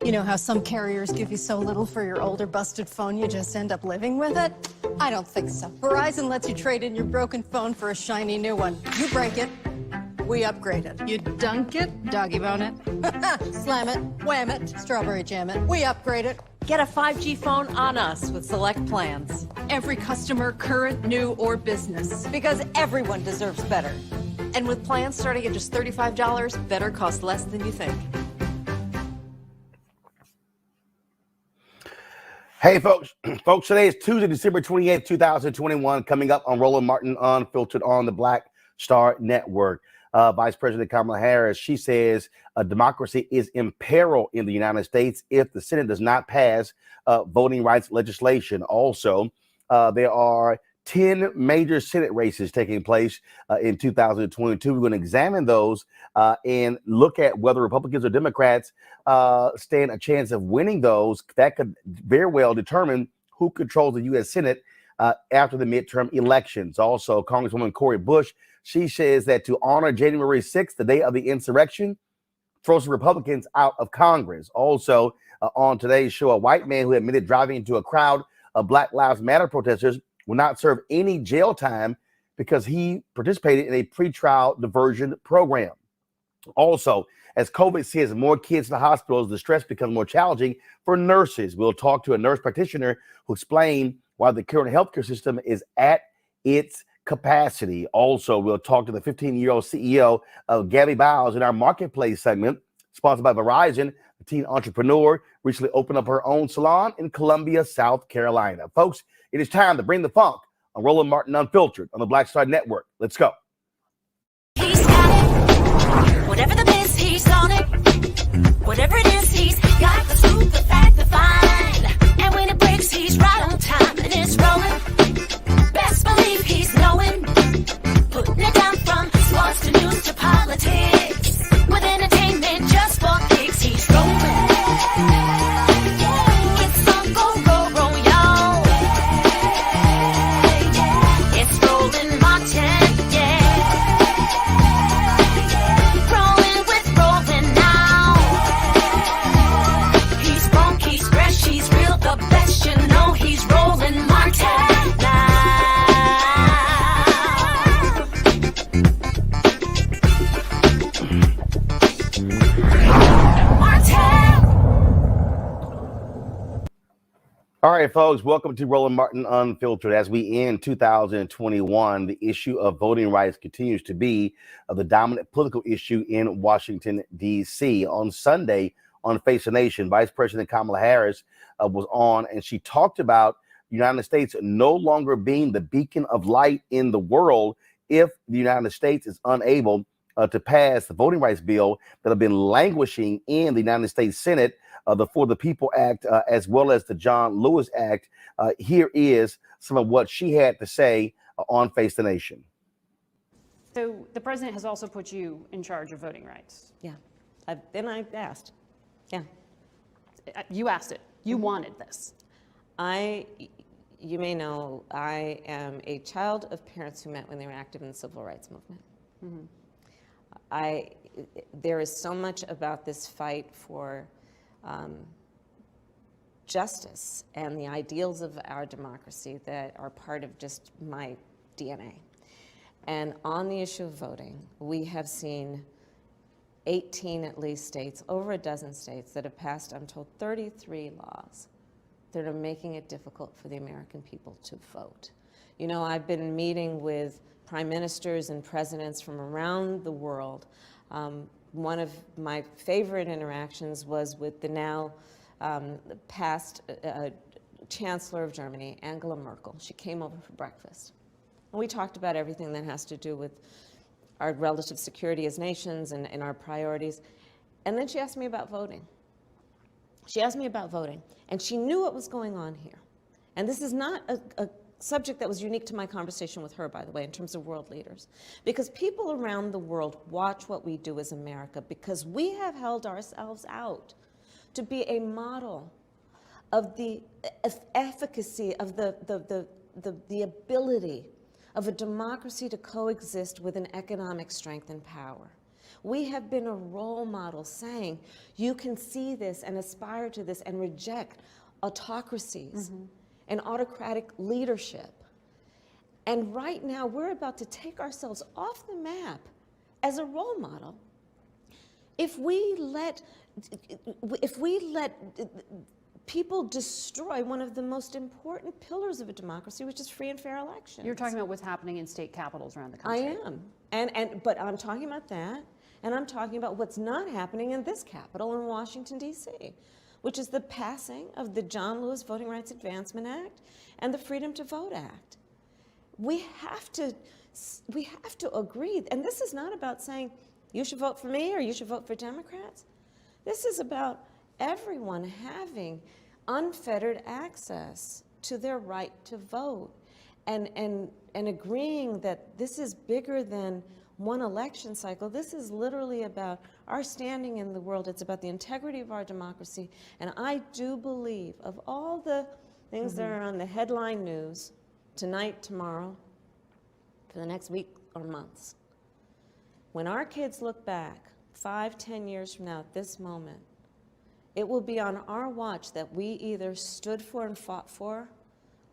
You know how some carriers give you so little for your older busted phone you just end up living with it? I don't think so. Verizon lets you trade in your broken phone for a shiny new one. You break it, we upgrade it. You dunk it, doggy bone it, slam it, wham it, strawberry jam it, we upgrade it. Get a 5G phone on us with select plans. Every customer, current, new, or business. Because everyone deserves better. And with plans starting at just $35, better costs less than you think. Hey, folks. Today is Tuesday, December 28th, 2021, coming up on Roland Martin Unfiltered on the Black Star Network. Vice President Kamala Harris, she says democracy is in peril in the United States if the Senate does not pass voting rights legislation. Also, there are 10 major Senate races taking place in 2022. We're going to examine those and look at whether Republicans or Democrats stand a chance of winning those. That could very well determine who controls the U.S. Senate after the midterm elections. Also, Congresswoman Cori Bush, she says that to honor January 6th, the day of the insurrection, throws the Republicans out of Congress. Also, on today's show, a white man who admitted driving into a crowd of Black Lives Matter protesters will not serve any jail time because he participated in a pretrial diversion program. Also, as COVID sends more kids to hospitals, the stress becomes more challenging for nurses. We'll talk to a nurse practitioner who explained why the current healthcare system is at its capacity. Also, we'll talk to the 15-year-old CEO of Gabbybows in our marketplace segment, sponsored by Verizon. The teen entrepreneur recently opened up her own salon in Columbia, South Carolina. Folks, it is time to bring the funk on Roland Martin Unfiltered on the Black Star Network. Let's go. He's got it. Whatever the biz, he's on it. Whatever it is, he's got the scoop, the fact, the find. And when it breaks, he's right on time and it's rolling. Best believe he's knowing. Putting it down from sports to news to politics. With entertainment just for kicks, he's rolling. It's on go, y'all. It's Roland Martin, yeah. Rolling with Roland now. He's funk, he's fresh, he's real, the best, you know he's Roland Martin now. All right, folks, welcome to Roland Martin Unfiltered. As we end 2021, the issue of voting rights continues to be the dominant political issue in Washington, D.C. On Sunday, on Face the Nation, Vice President Kamala Harris was on, and she talked about the United States no longer being the beacon of light in the world if the United States is unable to pass the voting rights bill that have been languishing in the United States Senate, the For the People Act, as well as the John Lewis Act. Here is some of what she had to say on Face the Nation. So the president has also put you in charge of voting rights. Yeah. Then I asked. Yeah. You asked it. You wanted this. you may know I am a child of parents who met when they were active in the civil rights movement. There is so much about this fight for justice and the ideals of our democracy that are part of just my DNA. And on the issue of voting, we have seen 18 at least states, over a dozen states that have passed, I'm told, 33 laws that are making it difficult for the American people to vote. You know, I've been meeting with prime ministers and presidents from around the world. One of my favorite interactions was with the now past Chancellor of Germany, Angela Merkel. She came over for breakfast. And we talked about everything that has to do with our relative security as nations and our priorities. And then she asked me about voting. She asked me about voting, and she knew what was going on here. And this is not a subject that was unique to my conversation with her, by the way, in terms of world leaders. Because people around the world watch what we do as America, because we have held ourselves out to be a model of the efficacy of the ability of a democracy to coexist with an economic strength and power. We have been a role model saying you can see this and aspire to this and reject autocracies and autocratic leadership. And right now we're about to take ourselves off the map as a role model if we let people destroy one of the most important pillars of a democracy, which is free and fair elections. You're talking about what's happening in state capitals around the country. I am. But I'm talking about that, and I'm talking about what's not happening in this capital in Washington, D.C., which is the passing of the John Lewis Voting Rights Advancement Act and the Freedom to Vote Act. We have to agree, and this is not about saying you should vote for me or you should vote for Democrats. This is about everyone having unfettered access to their right to vote and agreeing that this is bigger than one election cycle. This is literally about our standing in the world. It's about the integrity of our democracy. And I do believe, of all the things that are on the headline news tonight, tomorrow, for the next week or months, when our kids look back 5, 10 years from now at this moment, it will be on our watch that we either stood for and fought for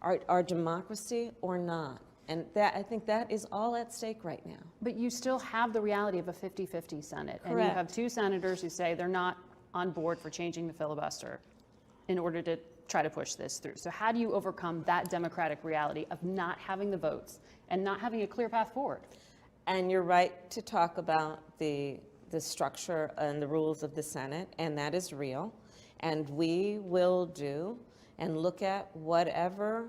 our democracy or not. And that, I think that is all at stake right now. But you still have the reality of a 50-50 Senate. And you Correct. have 2 senators who say they're not on board for changing the filibuster in order to try to push this through. So how do you overcome that democratic reality of not having the votes and not having a clear path forward? And you're right to talk about the structure and the rules of the Senate, and that is real. And we will do and look at whatever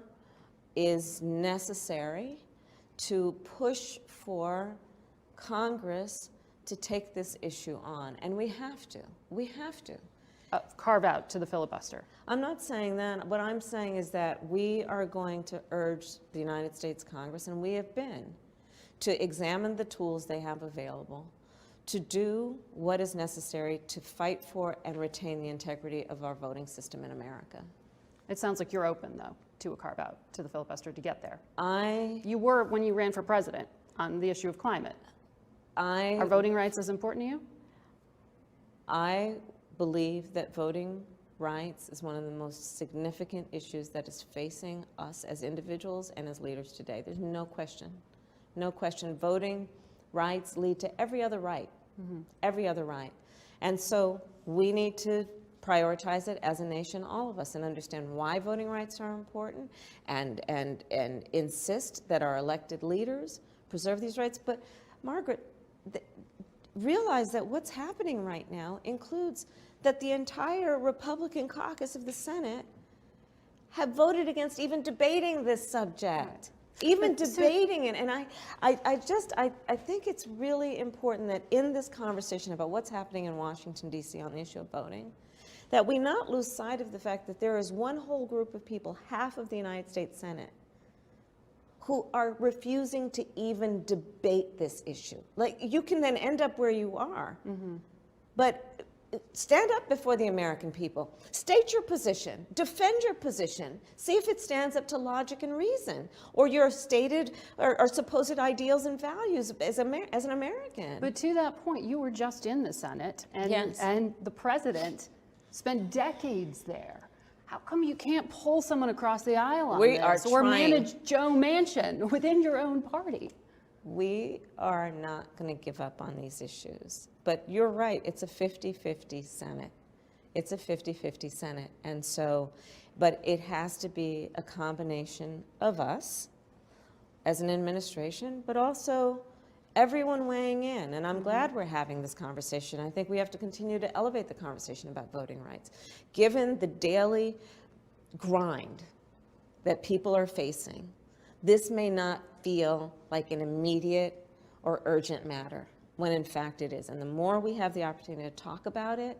is necessary to push for Congress to take this issue on. And we have to. We have to. Carve out to the filibuster. I'm not saying that. What I'm saying is that we are going to urge the United States Congress, and we have been, to examine the tools they have available to do what is necessary to fight for and retain the integrity of our voting system in America. It sounds like you're open, though, to a carve-out to the filibuster to get there. You were when you ran for president on the issue of climate. Are voting rights as important to you? I believe that voting rights is one of the most significant issues that is facing us as individuals and as leaders today. There's no question. No question. Voting rights lead to every other right. Every other right. And so we need to prioritize it as a nation, all of us, and understand why voting rights are important and insist that our elected leaders preserve these rights. But Margaret, realize that what's happening right now includes that the entire Republican caucus of the Senate have voted against even debating this subject. Even debating it. And I think it's really important that in this conversation about what's happening in Washington, D.C. on the issue of voting, that we not lose sight of the fact that there is one whole group of people, half of the United States Senate, who are refusing to even debate this issue. Like, you can then end up where you are. But stand up before the American people, state your position, defend your position, see if it stands up to logic and reason, or your stated or supposed ideals and values as an American. But to that point, you were just in the Senate, and, Yes. and the president spent decades there. How come you can't pull someone across the aisle on We this, are or trying. manage Joe Manchin within your own party? We are not going to give up on these issues. But you're right, it's a 50-50 Senate. It's a 50-50 Senate. And so, but it has to be a combination of us as an administration, but also everyone weighing in. And I'm glad we're having this conversation. I think we have to continue to elevate the conversation about voting rights. Given the daily grind that people are facing, this may not feel like an immediate or urgent matter, when in fact it is. And the more we have the opportunity to talk about it,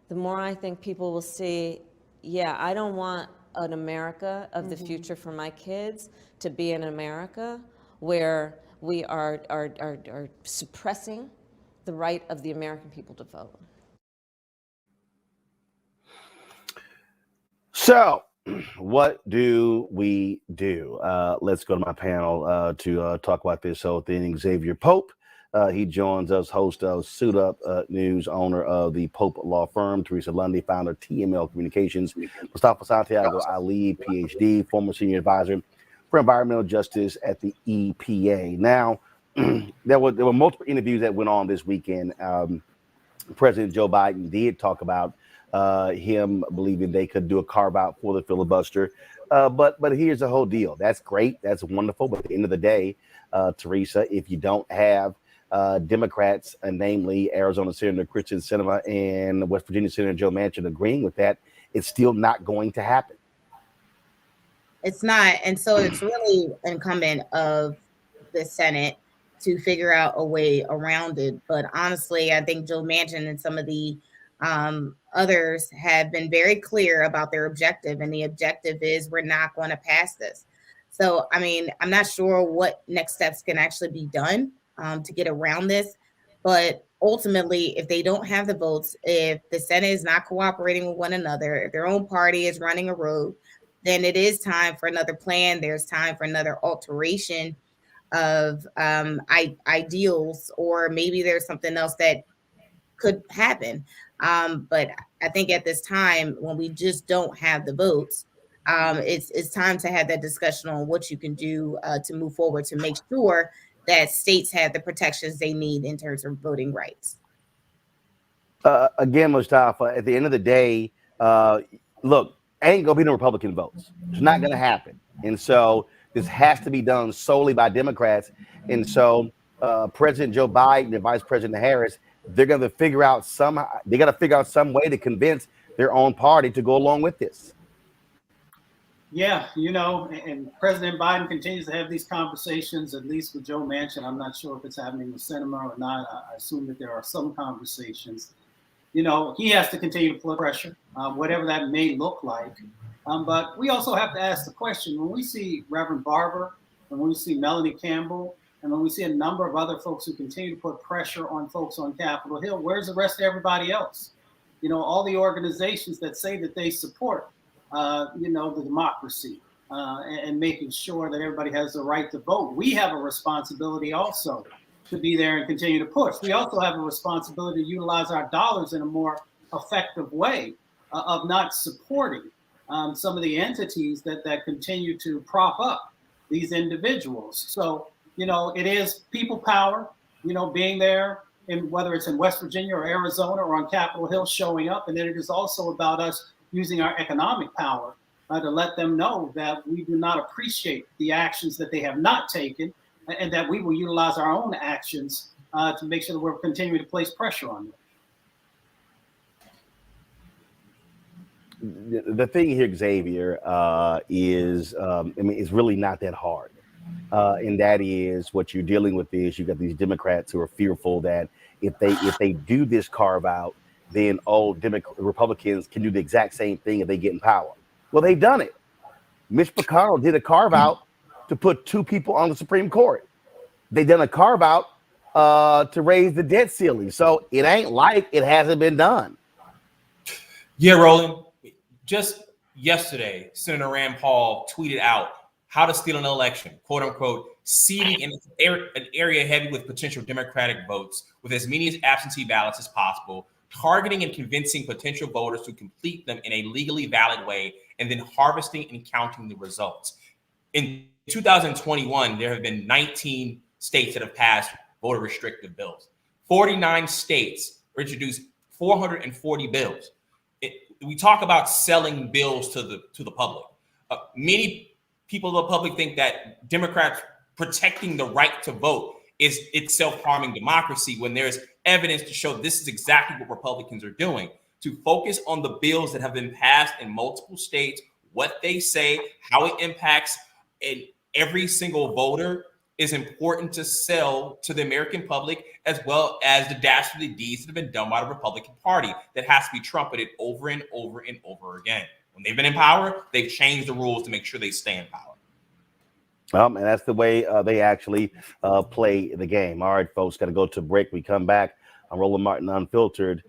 the more I think people will see, yeah, I don't want an America of the future for my kids to be an America where we are suppressing the right of the American people to vote. So, what do we do? Let's go to my panel to talk about this whole thing. Xavier Pope, he joins us, host of Suit Up News, owner of the Pope Law Firm. Teresa Lundy, founder of TML Communications. Mustafa Santiago Ali, PhD, former senior advisor for environmental justice at the EPA. Now, there were multiple interviews that went on this weekend. President Joe Biden did talk about him believing they could do a carve out for the filibuster. But here's the whole deal. That's great. That's wonderful. But at the end of the day, Teresa, if you don't have Democrats, namely Arizona Senator Kristen Sinema and West Virginia Senator Joe Manchin agreeing with that, it's still not going to happen. It's not. And so it's really incumbent of the Senate to figure out a way around it. But honestly, I think Joe Manchin and some of the others have been very clear about their objective, and the objective is we're not going to pass this. So, I mean, I'm not sure what next steps can actually be done to get around this, but ultimately, if they don't have the votes, if the Senate is not cooperating with one another, if their own party is running a road, then it is time for another plan. There's time for another alteration of ideals, or maybe there's something else that could happen. But I think at this time, when we just don't have the votes, it's time to have that discussion on what you can do to move forward to make sure that states have the protections they need in terms of voting rights. Again, Mustafa, at the end of the day, look, ain't gonna be no Republican votes. It's not gonna happen. And so this has to be done solely by Democrats. And so President Joe Biden and Vice President Harris, they got to figure out some way to convince their own party to go along with this. Yeah, you know, and President Biden continues to have these conversations, at least with Joe Manchin. I'm not sure if it's happening with Sinema or not. I assume that there are some conversations. You know, he has to continue to put pressure, whatever that may look like. But we also have to ask the question, when we see Reverend Barber, and when we see Melanie Campbell, and when we see a number of other folks who continue to put pressure on folks on Capitol Hill, where's the rest of everybody else? You know, all the organizations that say that they support, you know, the democracy and making sure that everybody has the right to vote. We have a responsibility also to be there and continue to push. We also have a responsibility to utilize our dollars in a more effective way of not supporting some of the entities that continue to prop up these individuals. So, you know, it is people power, you know, being there, in whether it's in West Virginia or Arizona or on Capitol Hill, showing up. And then it is also about us using our economic power to let them know that we do not appreciate the actions that they have not taken, and that we will utilize our own actions to make sure that we're continuing to place pressure on them. The thing here, Xavier, is, I mean, it's really not that hard. And that is what you're dealing with is you've got these Democrats who are fearful that if they do this carve out, then Republicans can do the exact same thing if they get in power. Well, they've done it. Mitch McConnell did a carve out to put 2 people on the Supreme Court. They've done a carve out to raise the debt ceiling. So it ain't like it hasn't been done. Yeah, Roland. Just yesterday, Senator Rand Paul tweeted out how to steal an election, quote unquote, seeding in an area heavy with potential Democratic votes with as many absentee ballots as possible, targeting and convincing potential voters to complete them in a legally valid way, and then harvesting and counting the results. In 2021, there have been 19 states that have passed voter restrictive bills. 49 states introduced 440 bills. We talk about selling bills to the public. Many people in the public think that Democrats protecting the right to vote is itself harming democracy, when there's evidence to show this is exactly what Republicans are doing. To focus on the bills that have been passed in multiple states, what they say, how it impacts every single voter, is important to sell to the American public, as well as the dastardly deeds that have been done by the Republican Party that has to be trumpeted over and over and over again. When they've been in power, they've changed the rules to make sure they stay in power. And that's the way they actually play the game. All right, folks, got to go to break. We come back on Roland Martin Unfiltered.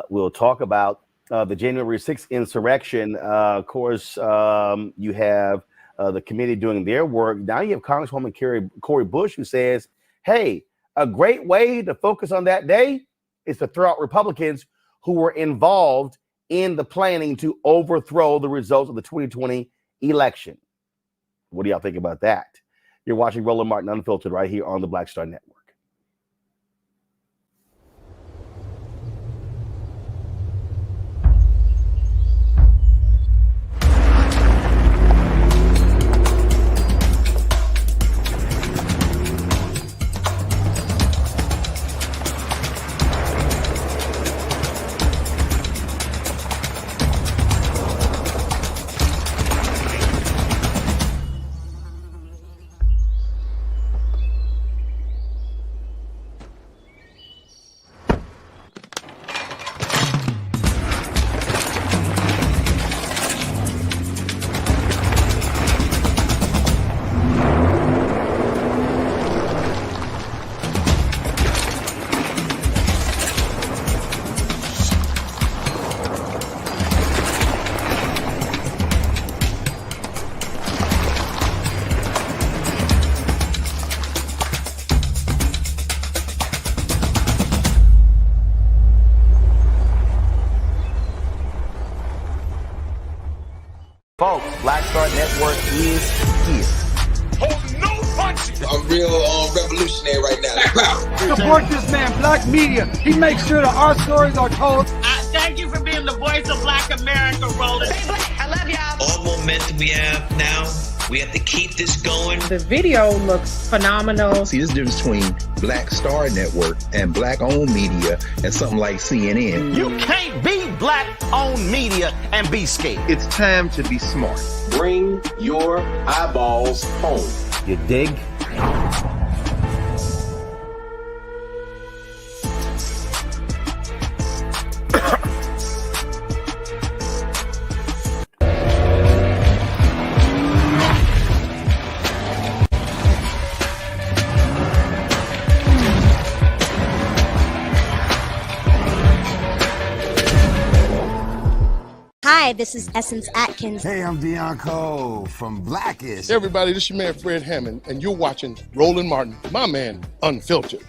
We'll talk about the January 6th insurrection. Of course, you have the committee doing their work. Now you have Congresswoman Cori Bush, who says, hey, a great way to focus on that day is to throw out Republicans who were involved in the planning to overthrow the results of the 2020 election. What do y'all think about that? You're watching Roland Martin Unfiltered right here on the Black Star Network. Folks, Black Star Network is here. Hold no punches. I'm real revolutionary right now. Support this man, Black Media. He makes sure that our stories are told. Thank you for being the voice of Black America, Roland. Hey, Black, I love y'all. All momentum we have now, we have to keep this going. The video looks phenomenal. See, there's a difference between Black Star Network and Black-owned media and something like CNN. You can't be Black-owned media and be scared. It's time to be smart. Bring your eyeballs home. You dig? Hi, this is Essence Atkins. Hey, I'm Deion Cole from Blackish. Hey everybody, this is your man Fred Hammond, and you're watching Roland Martin, my man, Unfiltered.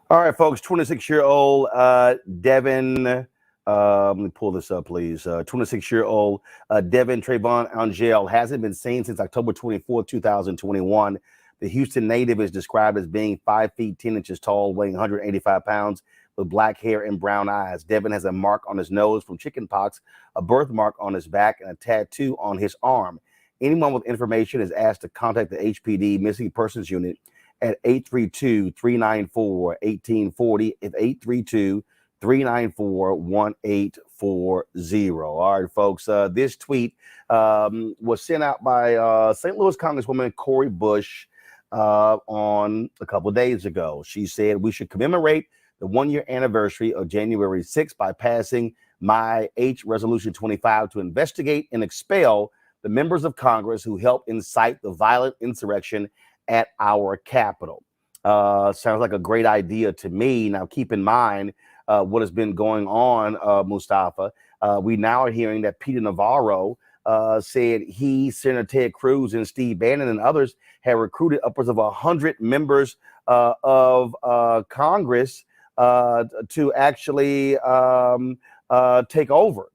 All right, folks, 26-year-old Devin, let me pull this up, please. 26-year-old Devin Trayvon Angel hasn't been seen since October 24, 2021. The Houston native is described as being 5 feet 10 inches tall, weighing 185 pounds, with black hair and brown eyes. Devin has a mark on his nose from chickenpox, a birthmark on his back, and a tattoo on his arm. Anyone with information is asked to contact the HPD Missing Persons Unit at 832-394-1840. It's 394-1840. All right, folks. This tweet was sent out by St. Louis Congresswoman Cori Bush on a couple of days ago. She said we should commemorate the 1-year anniversary of January 6th by passing my H Resolution 25 to investigate and expel the members of Congress who helped incite the violent insurrection at our Capitol. Sounds like a great idea to me. Now, keep in mind what has been going on, Mustafa. We now are hearing that Peter Navarro said he, Senator Ted Cruz, and Steve Bannon and others have recruited upwards of 100 members of Congress to actually take over,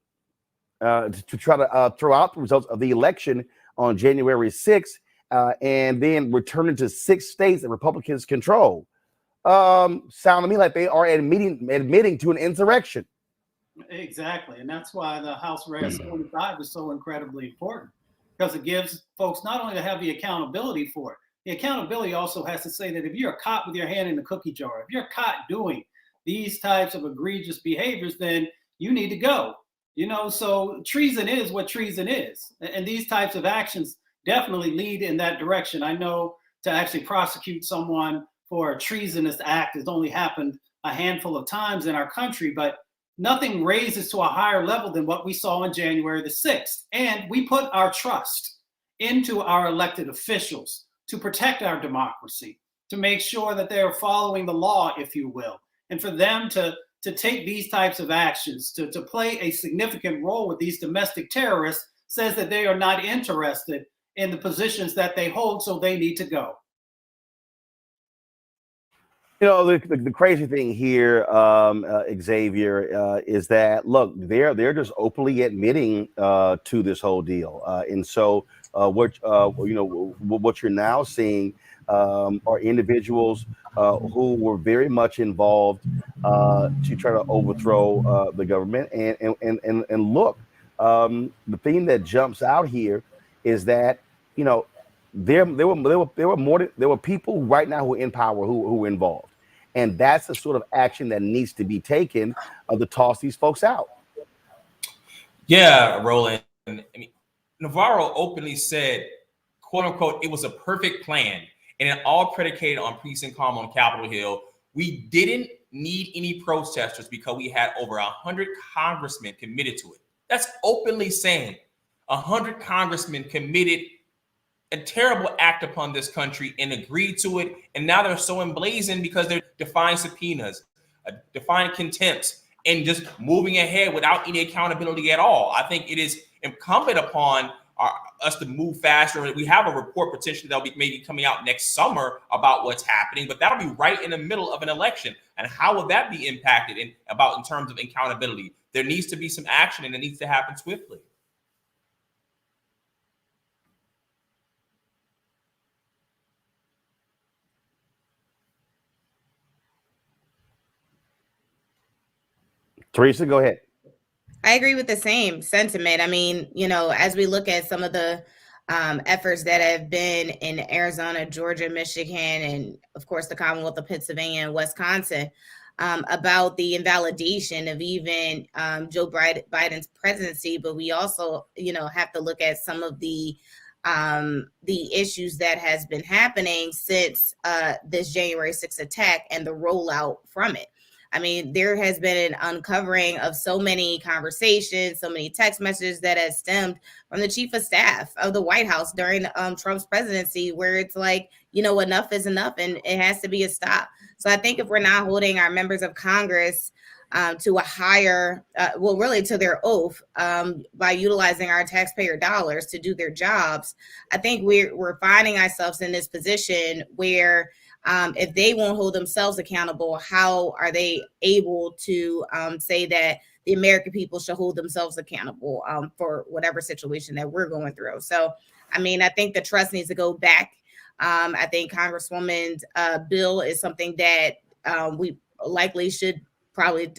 to try to throw out the results of the election on January 6th, and then return it to 6 states that Republicans control. Sound to me like they are admitting to an insurrection. Exactly. And that's why the House Res 25 is so incredibly important, because it gives folks not only to have the accountability for it, the accountability also has to say that if you're caught with your hand in the cookie jar, if you're caught doing these types of egregious behaviors, then you need to go. You know, so treason is what treason is. And these types of actions definitely lead in that direction. I know to actually prosecute someone for a treasonous act has only happened a handful of times in our country, but nothing raises to a higher level than what we saw on January the 6th. And we put our trust into our elected officials to protect our democracy, to make sure that they are following the law, if you will. And for them to take these types of actions, to play a significant role with these domestic terrorists, says that they are not interested in the positions that they hold, so they need to go. You know, the crazy thing here, Xavier, is that, look, they're just openly admitting to this whole deal, and so what you're now seeing are individuals who were very much involved to try to overthrow the government. And look, the thing that jumps out here is that, you know, there were people right now who are in power who were involved. And that's the sort of action that needs to be taken to toss these folks out. Yeah, Roland. I mean, Navarro openly said, quote unquote, it was a perfect plan. And it all predicated on President Kamala on Capitol Hill. We didn't need any protesters because we had over 100 congressmen committed to it. That's openly saying 100 congressmen committed a terrible act upon this country and agreed to it. And now they're so emblazoned because they're defying subpoenas, defying contempt, and just moving ahead without any accountability at all. I think it is incumbent upon us to move faster. We have a report potentially that'll be maybe coming out next summer about what's happening, but that'll be right in the middle of an election. And how will that be impacted in terms of accountability? There needs to be some action, and it needs to happen swiftly. Teresa, go ahead. I agree with the same sentiment. I mean, you know, as we look at some of the efforts that have been in Arizona, Georgia, Michigan, and of course the Commonwealth of Pennsylvania and Wisconsin, about the invalidation of even Joe Biden's presidency, but we also, you know, have to look at some of the issues that has been happening since this January 6th attack and the rollout from it. I mean, there has been an uncovering of so many conversations, so many text messages that has stemmed from the chief of staff of the White House during Trump's presidency, where it's like, you know, enough is enough and it has to be a stop. So I think if we're not holding our members of Congress to a higher, really to their oath by utilizing our taxpayer dollars to do their jobs, I think we're finding ourselves in this position where if they won't hold themselves accountable, how are they able to say that the American people should hold themselves accountable for whatever situation that we're going through? So, I mean, I think the trust needs to go back. I think Congresswoman's bill is something that we likely should probably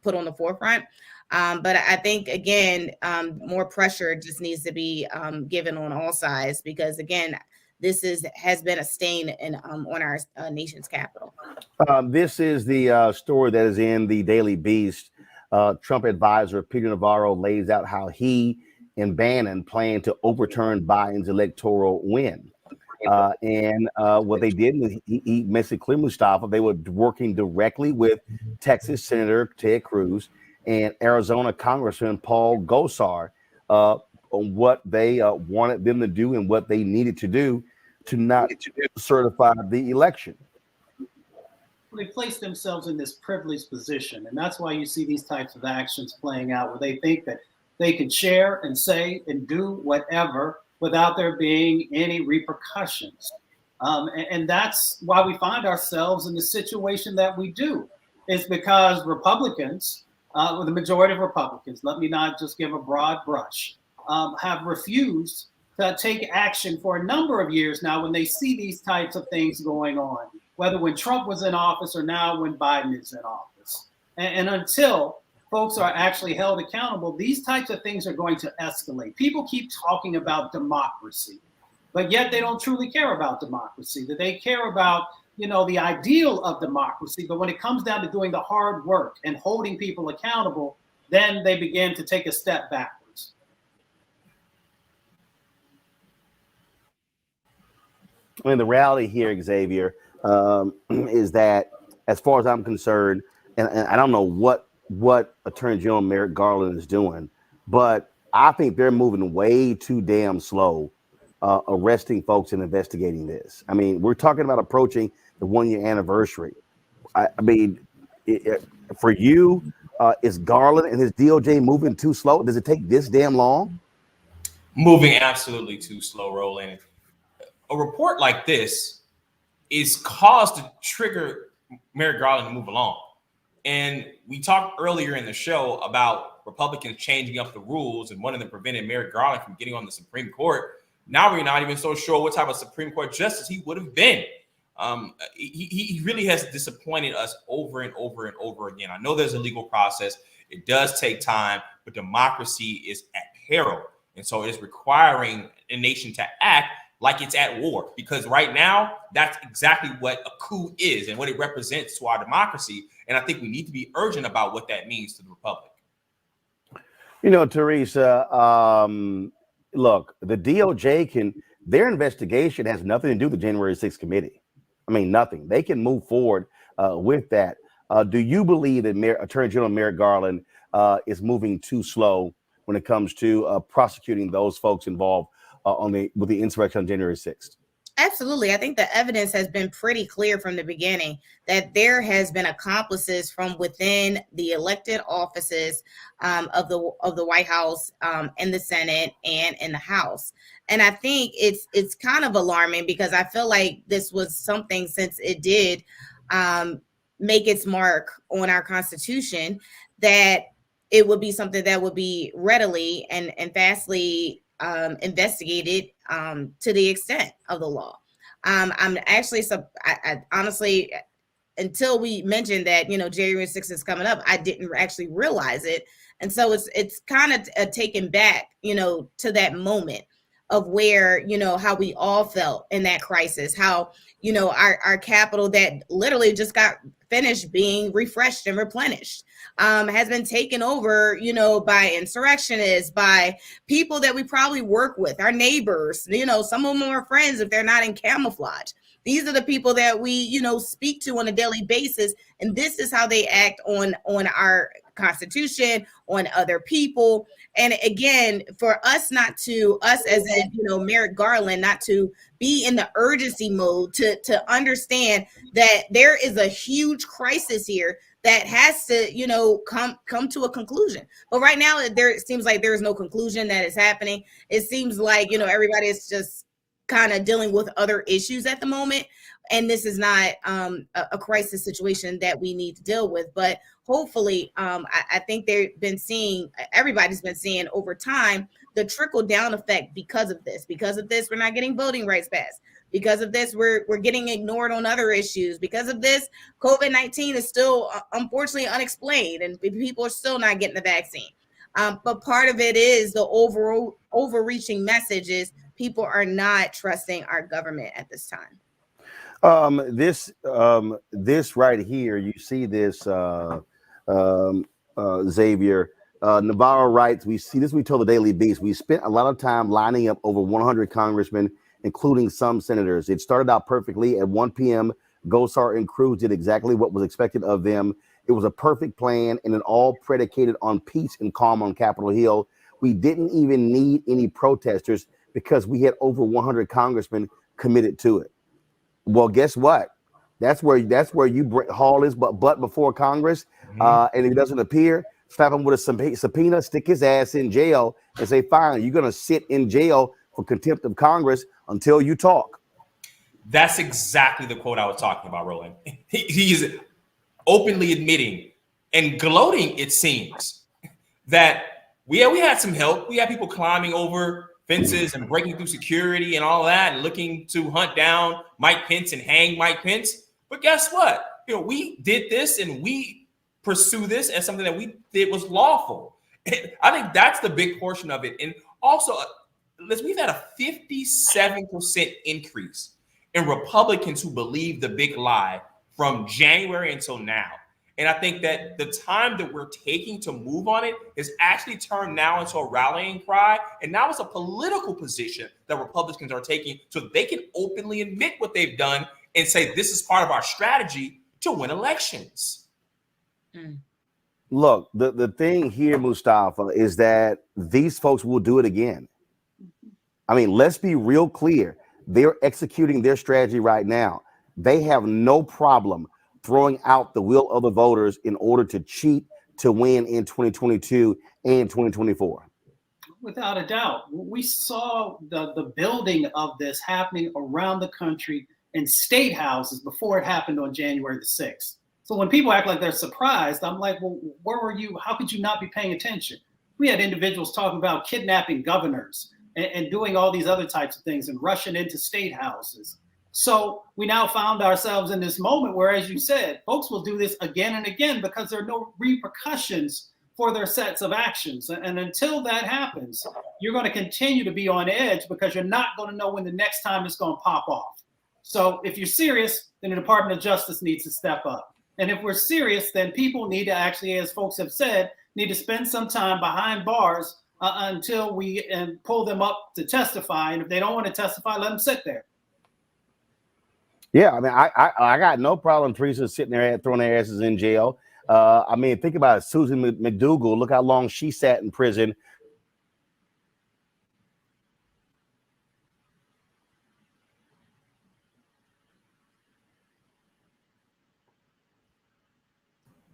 put on the forefront. But I think, again, more pressure just needs to be given on all sides, because, again, this has been a stain on our nation's capital. This is the story that is in the Daily Beast. Trump advisor Peter Navarro lays out how he and Bannon plan to overturn Biden's electoral win. And what they did was he makes it clear, Mustafa, they were working directly with Texas Senator Ted Cruz and Arizona Congressman Paul Gosar on what they wanted them to do and what they needed to do to not certify the election. They place themselves in this privileged position, and that's why you see these types of actions playing out, where they think that they can share and say and do whatever without there being any repercussions. And that's why we find ourselves in the situation that we do. It's because Republicans, the majority of Republicans, let me not just give a broad brush, have refused to take action for a number of years now when they see these types of things going on, whether when Trump was in office or now when Biden is in office. And until folks are actually held accountable, these types of things are going to escalate. People keep talking about democracy, but yet they don't truly care about democracy, that they care about, the ideal of democracy. But when it comes down to doing the hard work and holding people accountable, then they begin to take a step backwards. I mean, the reality here, Xavier, is that as far as I'm concerned, and I don't know what Attorney General Merrick Garland is doing, but I think they're moving way too damn slow arresting folks and investigating this. I mean, we're talking about approaching the 1-year anniversary. I mean, for you, is Garland and his DOJ moving too slow? Does it take this damn long? Moving absolutely too slow, Roland. A report like this is caused to trigger Merrick Garland to move along. And we talked earlier in the show about Republicans changing up the rules and one of them prevented Merrick Garland from getting on the Supreme Court. Now we're not even so sure what type of Supreme Court justice he would have been. He really has disappointed us over and over and over again. I know there's a legal process. It does take time, but democracy is at peril. And so it is requiring a nation to act like it's at war, because right now that's exactly what a coup is and what it represents to our democracy. And I think we need to be urgent about what that means to the republic. Teresa, look, the DOJ their investigation has nothing to do with the January 6th committee. I mean, nothing. They can move forward with that. Do you believe that Attorney General Merrick Garland is moving too slow when it comes to prosecuting those folks involved with the insurrection on January 6th? Absolutely. I think the evidence has been pretty clear from the beginning that there has been accomplices from within the elected offices of the White House, in the Senate, and in the House. And I think it's kind of alarming because I feel like this was something, since it did make its mark on our Constitution, that it would be something that would be readily and fastly investigated to the extent of the law. I'm actually, I honestly, until we mentioned that, January 6th is coming up, I didn't actually realize it. And so it's kind of taken back, to that moment of where, how we all felt in that crisis, how, our capital that literally just got finished being refreshed and replenished has been taken over, by insurrectionists, by people that we probably work with, our neighbors, some of them are friends if they're not in camouflage. These are the people that we, speak to on a daily basis. And this is how they act on our Constitution, on other people. And again, for us as in, Merrick Garland, not to be in the urgency mode to understand that there is a huge crisis here that has to, come to a conclusion. But right now, it seems like there is no conclusion that is happening. It seems like, everybody is just kind of dealing with other issues at the moment. And this is not a crisis situation that we need to deal with. But hopefully, I think everybody's been seeing over time the trickle down effect because of this. Because of this, we're not getting voting rights passed. Because of this, we're getting ignored on other issues. Because of this, COVID-19 is still unfortunately unexplained, and people are still not getting the vaccine. But part of it is the overreaching message is people are not trusting our government at this time. This right here, you see this, Xavier. Navarro writes, we see this, we told the Daily Beast, we spent a lot of time lining up over 100 congressmen, including some senators. It started out perfectly. At 1 p.m., Gosar and Cruz did exactly what was expected of them. It was a perfect plan, and it all predicated on peace and calm on Capitol Hill. We didn't even need any protesters because we had over 100 congressmen committed to it. Well, guess what? That's where you haul his butt before Congress, and if he doesn't appear, slap him with a subpoena, stick his ass in jail, and say, fine, you're going to sit in jail for contempt of Congress until you talk. That's exactly the quote I was talking about, Roland. He's openly admitting and gloating, it seems, that we had some help. We had people climbing over fences and breaking through security and all that and looking to hunt down Mike Pence and hang Mike Pence. But guess what? We did this and we pursue this as something that we did was lawful. And I think that's the big portion of it. And also, we've had a 57% increase in Republicans who believe the big lie from January until now. And I think that the time that we're taking to move on it is actually turned now into a rallying cry. And now it's a political position that Republicans are taking so that they can openly admit what they've done and say, this is part of our strategy to win elections. Look, the thing here, Mustafa, is that these folks will do it again. I mean, let's be real clear. They're executing their strategy right now. They have no problem throwing out the will of the voters in order to cheat to win in 2022 and 2024. Without a doubt. We saw the building of this happening around the country in state houses before it happened on January the 6th. So when people act like they're surprised, I'm like, well, where were you? How could you not be paying attention? We had individuals talking about kidnapping governors and doing all these other types of things and rushing into state houses. So we now found ourselves in this moment where, as you said, folks will do this again and again because there are no repercussions for their sets of actions. And until that happens, you're going to continue to be on edge because you're not going to know when the next time it's going to pop off. So if you're serious, then the Department of Justice needs to step up. And if we're serious, then people need to actually, as folks have said, need to spend some time behind bars until we pull them up to testify. And if they don't want to testify, let them sit there. Yeah, I mean, I got no problem Teresa sitting there throwing their asses in jail. I mean, think about it. Susan McDougal, look how long she sat in prison.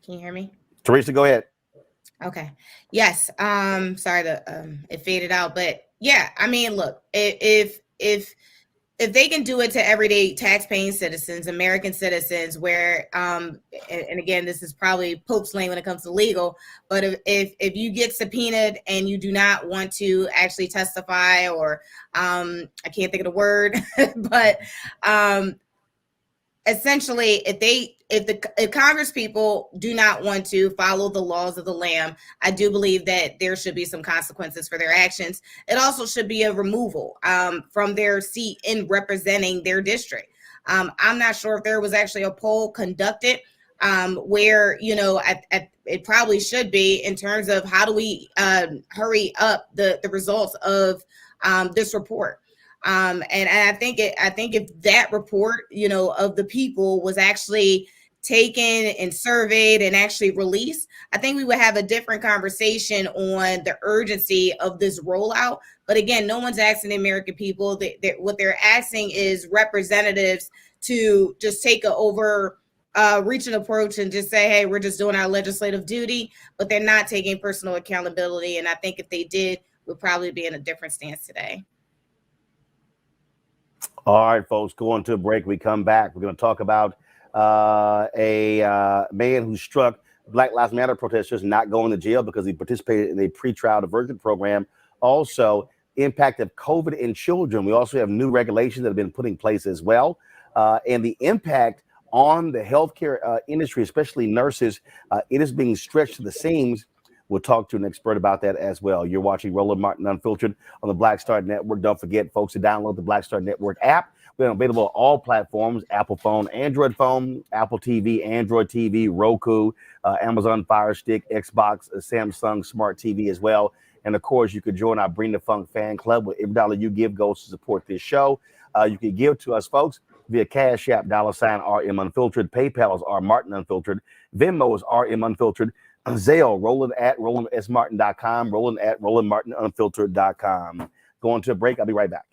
Can you hear me? Teresa, go ahead. Okay. Yes. Sorry that it faded out, but yeah, I mean, look, if they can do it to everyday tax-paying citizens, American citizens, where and again, this is probably Pope's lane when it comes to legal, but if you get subpoenaed and you do not want to actually testify, or I can't think of the word, but essentially, if Congress people do not want to follow the laws of the land, I do believe that there should be some consequences for their actions. It also should be a removal from their seat in representing their district. I'm not sure if there was actually a poll conducted where, it probably should be in terms of how do we hurry up the results of this report. And I think if that report, of the people was actually taken and surveyed and actually released, I think we would have a different conversation on the urgency of this rollout. But again, no one's asking the American people. What they're asking is representatives to just take a overreaching approach and just say, hey, we're just doing our legislative duty, but they're not taking personal accountability. And I think if they did, we'd probably be in a different stance today. All right, folks, going to a break. We come back. We're going to talk about a man who struck Black Lives Matter protestors not going to jail because he participated in a pretrial diversion program. Also, impact of COVID in children. We also have new regulations that have been put in place as well. And the impact on the healthcare industry, especially nurses, it is being stretched to the seams We'll talk to an expert about that as well. You're watching Roland Martin Unfiltered on the Black Star Network. Don't forget, folks, to download the Black Star Network app. We're available on all platforms: Apple phone, Android phone, Apple TV, Android TV, Roku, Amazon Fire Stick, Xbox, Samsung Smart TV as well. And of course, you could join our Bring the Funk fan club, where every dollar you give goes to support this show. You can give to us, folks, via Cash App, $RM Unfiltered. PayPal is R Martin Unfiltered. Venmo is RM Unfiltered. Zelle, Roland at RolandSMartin.com, Roland at RolandMartinUnfiltered.com. Going to a break. I'll be right back.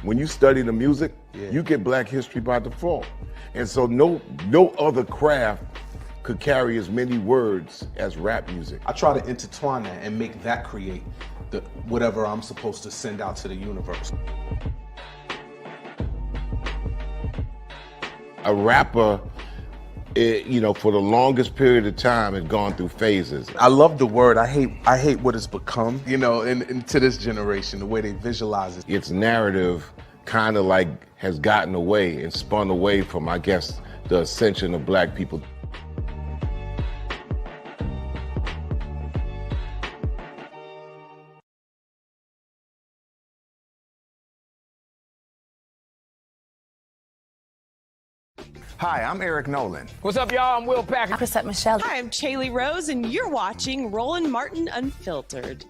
When you study the music, you get Black history by default. And so no other craft could carry as many words as rap music. I try to intertwine that and make that create whatever I'm supposed to send out to the universe. A rapper, for the longest period of time has gone through phases. I love the word. I hate what it's become, and to this generation, the way they visualize it. Its narrative kind of like has gotten away and spun away from, I guess, the ascension of Black people. Hi, I'm Eric Nolan. What's up, y'all? I'm Will Packer. Chrisette Michelle. Hi, I'm Chaley Rose, and you're watching Roland Martin Unfiltered.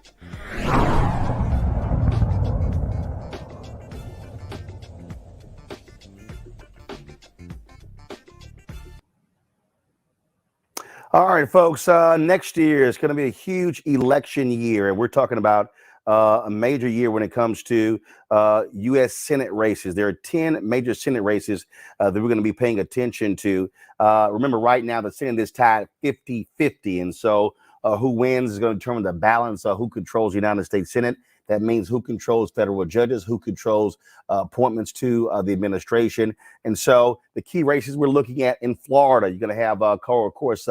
All right, folks, next year is going to be a huge election year, and we're talking about a major year when it comes to U.S. Senate races. There are 10 major Senate races that we're going to be paying attention to. Remember, right now, the Senate is tied 50-50, and so who wins is going to determine the balance of who controls the United States Senate. That means who controls federal judges, who controls appointments to the administration. And so the key races we're looking at in Florida, you're going to have, of course,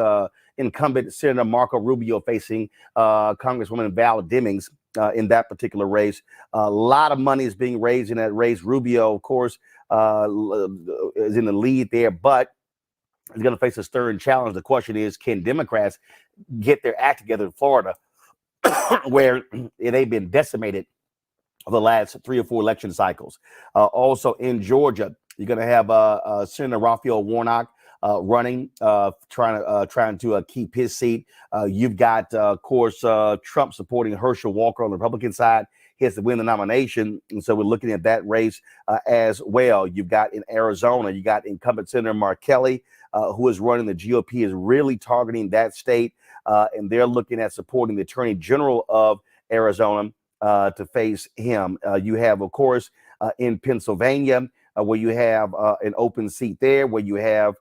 incumbent Senator Marco Rubio facing Congresswoman Val Demings in that particular race. A lot of money is being raised in that race. Rubio, of course, is in the lead there, but he's going to face a stern challenge. The question is, can Democrats get their act together in Florida, where they've been decimated for the last 3 or 4 election cycles? Also in Georgia, you're going to have Senator Raphael Warnock running, trying to keep his seat. You've got, of course, Trump supporting Herschel Walker on the Republican side. He has to win the nomination, and so we're looking at that race as well. You've got in Arizona, you got incumbent Senator Mark Kelly, who is running. The GOP is really targeting that state. And they're looking at supporting the Attorney General of Arizona to face him. You have, of course, in Pennsylvania, where you have an open seat there, where you have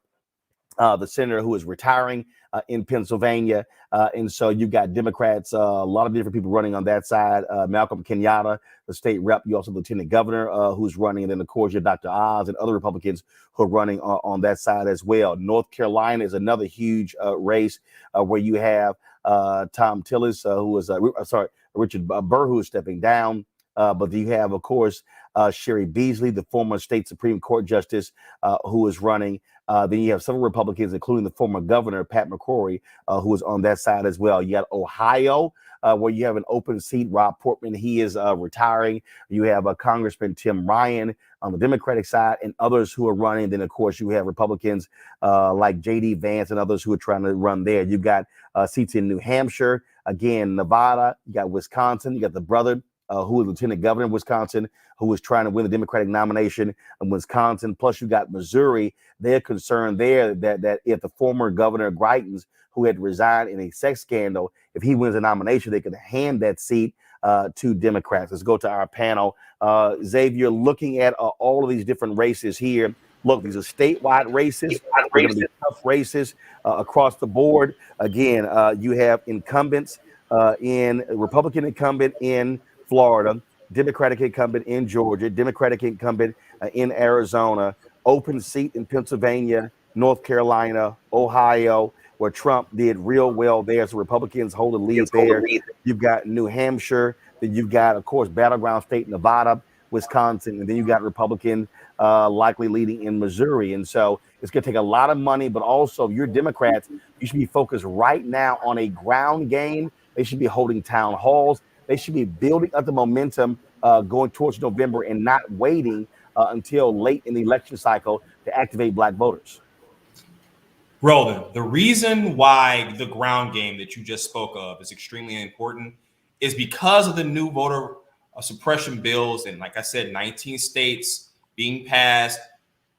the senator who is retiring in Pennsylvania. And so you've got Democrats, a lot of different people running on that side. Malcolm Kenyatta, the state rep. You also have the lieutenant governor who's running. And then, of course, you have Dr. Oz and other Republicans who are running on that side as well. North Carolina is another huge race where you have Tom Tillis, who is, Richard Burr, who is stepping down. But you have, of course, Sherry Beasley, the former state Supreme Court justice, who is running. Then you have several Republicans, including the former governor, Pat McCrory, who is on that side as well. You got Ohio, where you have an open seat. Rob Portman, he is retiring. You have Congressman Tim Ryan on the Democratic side and others who are running. Then, of course, you have Republicans like J.D. Vance and others who are trying to run there. You've got seats in New Hampshire, again, Nevada. You got Wisconsin. You got the brother who is lieutenant governor of Wisconsin, who was trying to win the Democratic nomination in Wisconsin. Plus, you got Missouri. They're concerned there that if the former governor Greitens, who had resigned in a sex scandal, if he wins the nomination, they could hand that seat to Democrats. Let's go to our panel. Xavier, looking at all of these different races here. Look, these are statewide races. They're going to be tough races across the board. Again, you have incumbents in Republican incumbent in Florida, Democratic incumbent in Georgia, Democratic incumbent in Arizona, open seat in Pennsylvania, North Carolina, Ohio, where Trump did real well there. So Republicans hold the lead there. You've got New Hampshire. Then you've got, of course, battleground state Nevada, Wisconsin, and then you got Republican likely leading in Missouri. And so it's going to take a lot of money, but also you're Democrats, you should be focused right now on a ground game. They should be holding town halls. They should be building up the momentum going towards November and not waiting until late in the election cycle to activate Black voters. Roland, the reason why the ground game that you just spoke of is extremely important is because of the new voter suppression bills. And like I said, 19 states being passed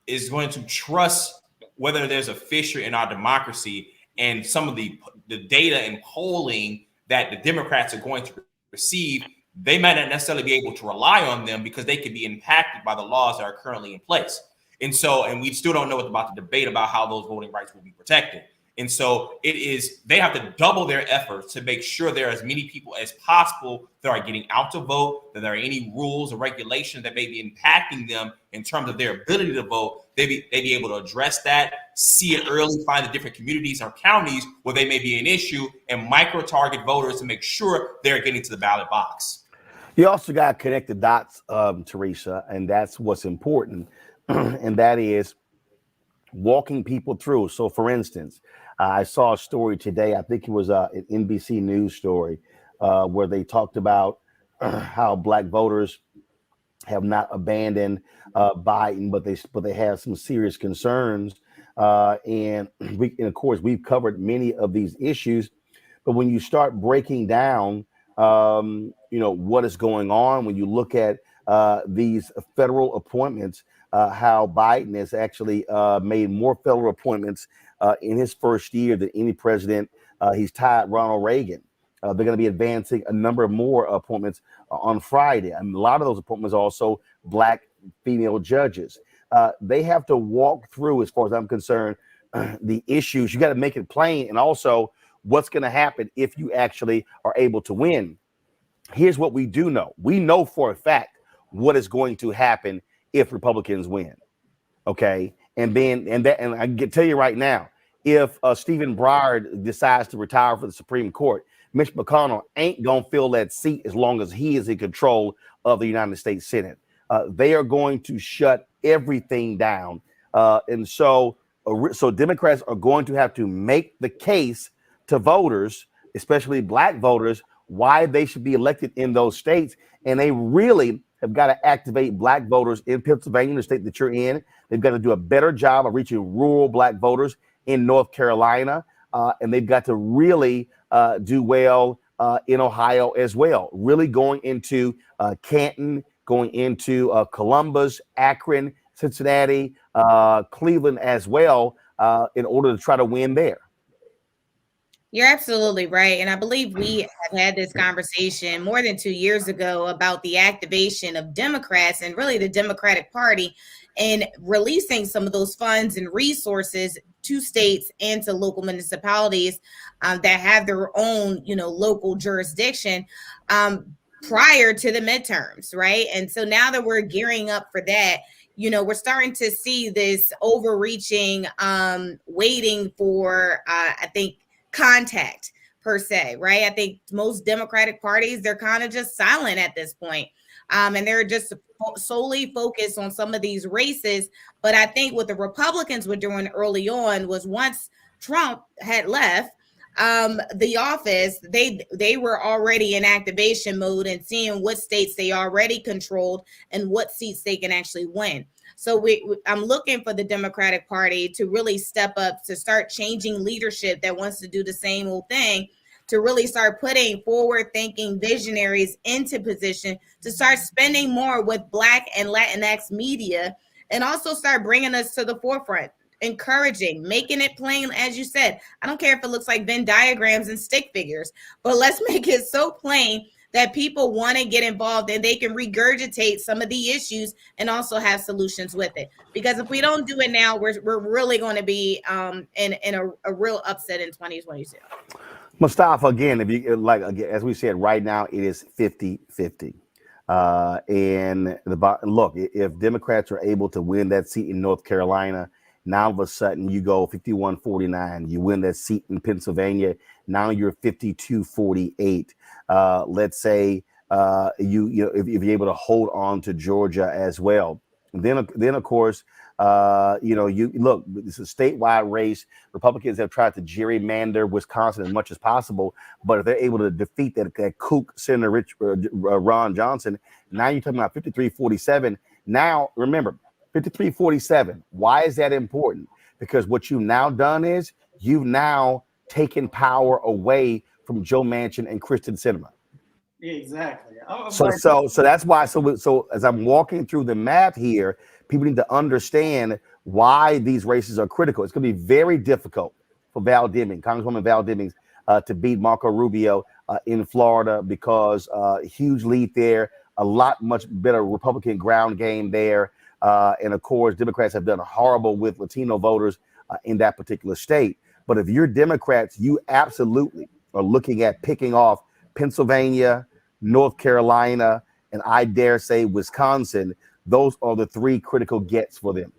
is going to trust whether there's a fissure in our democracy and some of the data and polling that the Democrats are going to receive. They might not necessarily be able to rely on them because they could be impacted by the laws that are currently in place. And we still don't know about the debate about how those voting rights will be protected. And so they have to double their efforts to make sure there are as many people as possible that are getting out to vote, that there are any rules or regulations that may be impacting them in terms of their ability to vote. They be able to address that, see it early, find the different communities or counties where they may be an issue, and micro-target voters to make sure they're getting to the ballot box. You also got to connect the dots, Teresa, and that's what's important. And that is walking people through. So, for instance, I saw a story today, I think it was an NBC News story, where they talked about how Black voters have not abandoned Biden, but they have some serious concerns. And of course, we've covered many of these issues. But when you start breaking down, what is going on, when you look at these federal appointments, how Biden has actually made more federal appointments in his first year than any president. He's tied Ronald Reagan. They're going to be advancing a number of more appointments on Friday. And a lot of those appointments are also Black female judges. They have to walk through, as far as I'm concerned, the issues. You got to make it plain, and also what's going to happen if you actually are able to win. Here's what we do know. We know for a fact what is going to happen if Republicans win. Okay. And I can tell you right now, if Stephen Breyer decides to retire from the Supreme Court, Mitch McConnell ain't going to fill that seat as long as he is in control of the United States Senate. They are going to shut everything down. And so Democrats are going to have to make the case to voters, especially Black voters, why they should be elected in those states. And they really have got to activate Black voters in Pennsylvania, the state that you're in. They've got to do a better job of reaching rural Black voters in North Carolina. And they've got to really do well in Ohio as well. Really going into Canton, going into Columbus, Akron, Cincinnati, Cleveland as well, in order to try to win there. You're absolutely right. And I believe we have had this conversation more than 2 years ago about the activation of Democrats and really the Democratic Party and releasing some of those funds and resources to states and to local municipalities that have their own, local jurisdiction prior to the midterms, right? And so now that we're gearing up for that, we're starting to see this overreaching, waiting for, I think, contact per se, right? I think most Democratic parties, they're kind of just silent at this point. and they're just solely focused on some of these races. But I think what the Republicans were doing early on was once Trump had left the office, they were already in activation mode and seeing what states they already controlled and what seats they can actually win. So I'm looking for the Democratic Party to really step up, to start changing leadership that wants to do the same old thing, to really start putting forward-thinking visionaries into position, to start spending more with Black and Latinx media, and also start bringing us to the forefront, encouraging, making it plain, as you said. I don't care if it looks like Venn diagrams and stick figures, but let's make it so plain that people want to get involved and they can regurgitate some of the issues and also have solutions with it. Because if we don't do it now, we're really going to be in a real upset in 2022. Mustafa, again, if you like, again, as we said, right now it is 50-50. And look, if Democrats are able to win that seat in North Carolina, now all of a sudden you go 51-49. You win that seat in Pennsylvania. Now you're 52-48. Let's say if you're able to hold on to Georgia as well. And then of course, you look, it's a statewide race. Republicans have tried to gerrymander Wisconsin as much as possible, but if they're able to defeat that kook Senator Ron Johnson, now you're talking about 53-47. Now, remember, 53-47. Why is that important? Because what you've now done is you've now taken power away from Joe Manchin and Kyrsten Sinema. Exactly. So that's why. So as I'm walking through the math here, people need to understand why these races are critical. It's going to be very difficult for Congresswoman Val Demings, to beat Marco Rubio in Florida, because huge lead there, much better Republican ground game there. And of course, Democrats have done horrible with Latino voters in that particular state. But if you're Democrats, you absolutely are looking at picking off Pennsylvania, North Carolina, and I dare say Wisconsin. Those are the three critical gets for them.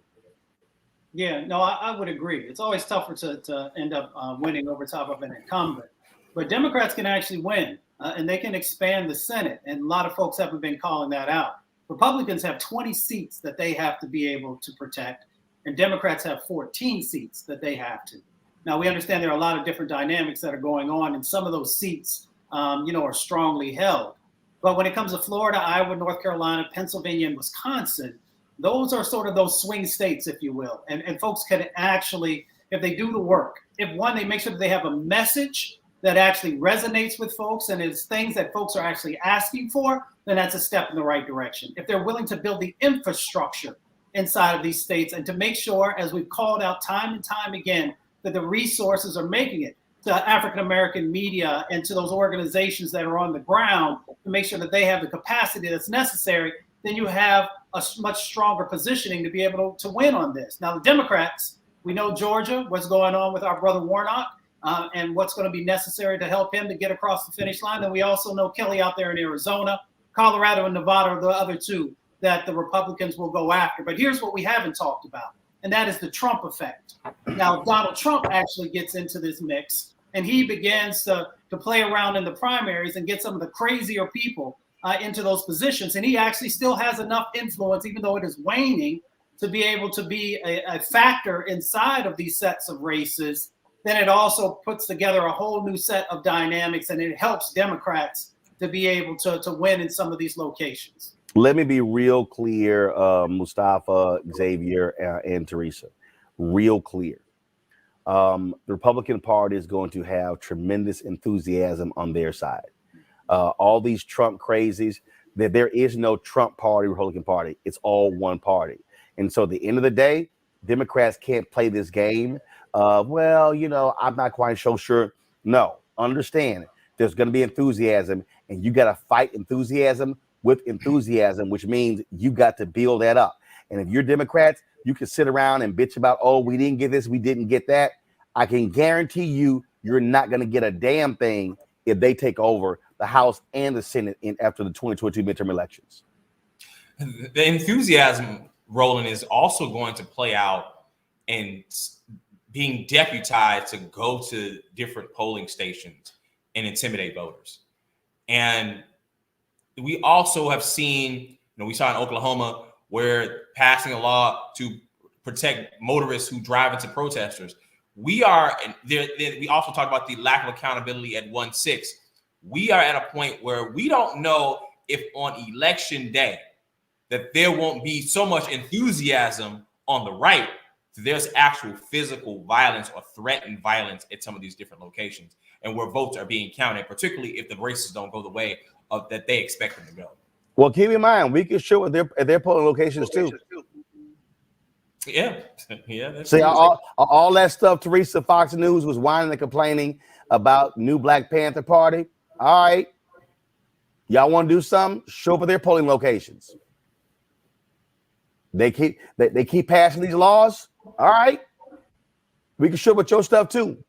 Yeah, no, I would agree. It's always tougher to end up winning over top of an incumbent. But Democrats can actually win, and they can expand the Senate. And a lot of folks haven't been calling that out. Republicans have 20 seats that they have to be able to protect, and Democrats have 14 seats that they have to. Now, we understand there are a lot of different dynamics that are going on, and some of those seats, are strongly held. But when it comes to Florida, Iowa, North Carolina, Pennsylvania, and Wisconsin, those are sort of those swing states, if you will. And folks can actually, if they do the work, they make sure that they have a message that actually resonates with folks and is things that folks are actually asking for, then that's a step in the right direction. If they're willing to build the infrastructure inside of these states and to make sure, as we've called out time and time again, that the resources are making it to African-American media and to those organizations that are on the ground to make sure that they have the capacity that's necessary, then you have a much stronger positioning to be able to win on this. Now, the Democrats, we know Georgia, what's going on with our brother Warnock, and what's going to be necessary to help him to get across the finish line. And we also know Kelly out there in Arizona, Colorado, and Nevada are the other two that the Republicans will go after. But here's what we haven't talked about, and that is the Trump effect. Now, Donald Trump actually gets into this mix, and he begins to play around in the primaries and get some of the crazier people into those positions. And he actually still has enough influence, even though it is waning, to be able to be a factor inside of these sets of races. Then it also puts together a whole new set of dynamics, and it helps Democrats to be able to win in some of these locations. Let me be real clear, Mustafa, Xavier, and Teresa. Real clear. The Republican Party is going to have tremendous enthusiasm on their side. All these Trump crazies, there is no Trump party, Republican Party. It's all one party. And so at the end of the day, Democrats can't play this game. I'm not quite so sure. No, understand there's going to be enthusiasm, and you got to fight enthusiasm with enthusiasm, which means you got to build that up. And if you're Democrats, you can sit around and bitch about, oh, we didn't get this, we didn't get that. I can guarantee you're not going to get a damn thing if they take over the House and the Senate after the 2022 midterm elections. The enthusiasm, Roland, is also going to play out in being deputized to go to different polling stations and intimidate voters. And we also have seen, we saw in Oklahoma where passing a law to protect motorists who drive into protesters. We are there. We also talked about the lack of accountability at 1-6. We are at a point where we don't know if on election day that there won't be so much enthusiasm on the right. There's actual physical violence or threatened violence at some of these different locations, and where votes are being counted, particularly if the races don't go the way of that they expect them to go. Well, keep in mind, we can show at their polling locations too. Yeah. That's See, all that stuff Teresa Fox News was whining and complaining about new Black Panther Party. All right. Y'all want to do something? Show up at their polling locations. They keep passing these laws. All right. We can show up with your stuff too.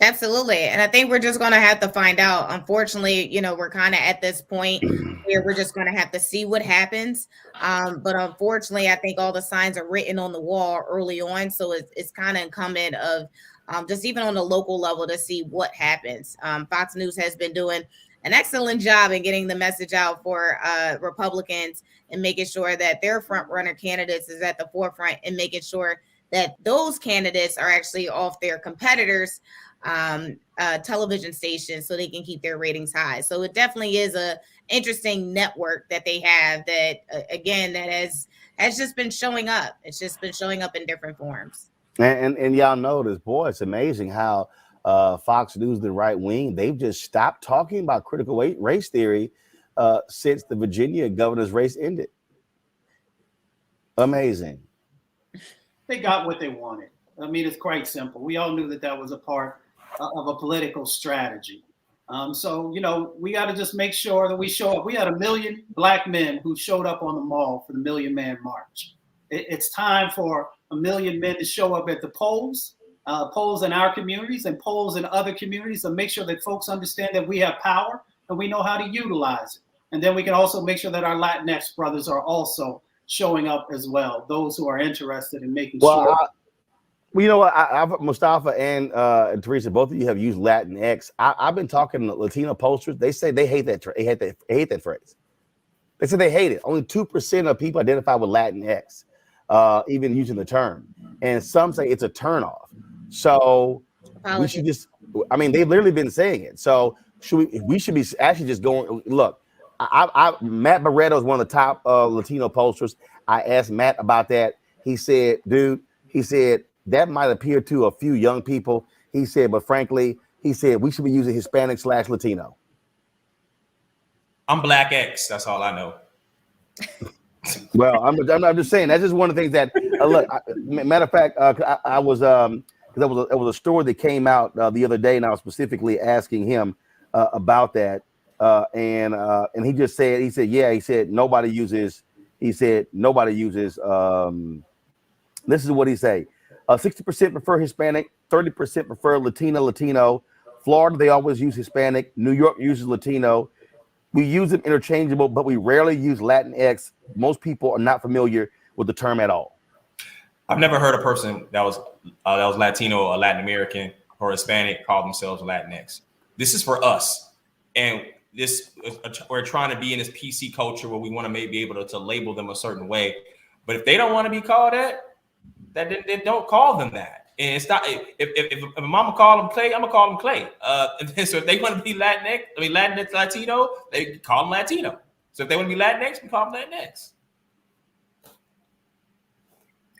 Absolutely. And I think we're just going to have to find out. Unfortunately, we're kind of at this point where we're just going to have to see what happens. But unfortunately, I think all the signs are written on the wall early on. So it's kind of incumbent of just even on the local level to see what happens. Fox News has been doing an excellent job in getting the message out for Republicans and making sure that their front runner candidates is at the forefront and making sure that those candidates are actually off their competitors' television stations so they can keep their ratings high. So it definitely is a interesting network that they have that again that has just been showing up. It's just been showing up in different forms. And y'all notice, boy, it's amazing how Fox News, the right wing, they've just stopped talking about critical race theory since the Virginia governor's race ended. Amazing. They got what they wanted. I mean, it's quite simple. We all knew that was a part of a political strategy. So, we got to just make sure that we show up. We had 1 million Black men who showed up on the mall for the Million Man March. It's time for 1 million men to show up at the polls in our communities and polls in other communities, and make sure that folks understand that we have power and we know how to utilize it. And then we can also make sure that our Latinx brothers are also showing up as well, those who are interested in making sure. Well, you know what? Mustafa and Teresa, both of you have used Latinx. I've been talking to Latino pollsters. They say they hate that. They hate that phrase. They say they hate it. Only 2% of people identify with Latinx, even using the term, and some say it's a turnoff. So we should just. I mean, they've literally been saying it. So we should be actually just going. Look, Matt Barreto is one of the top Latino pollsters. I asked Matt about that. He said, dude, that might appear to a few young people. He said, but frankly, he said we should be using Hispanic/Latino. I'm Black X. That's all I know. Well, I'm just saying that's just one of the things that look. Matter of fact, I was because it was a story that came out the other day, and I was specifically asking him about that, and he just said nobody uses. He said nobody uses. This is what he said. 60% prefer Hispanic, 30% prefer Latino. Florida, they always use Hispanic. New York uses Latino. We use them interchangeable, but we rarely use Latinx. Most people are not familiar with the term at all. I've never heard a person that was Latino or Latin American or Hispanic call themselves Latinx. This is for us, and we're trying to be in this PC culture where we want to maybe be able to label them a certain way. But if they don't want to be called that they don't call them that. And it's not if a mama call them Clay, I'm gonna call them Clay. And so if they want to be Latinx, Latino, they call them Latino. So if they want to be Latinx, we call them Latinx.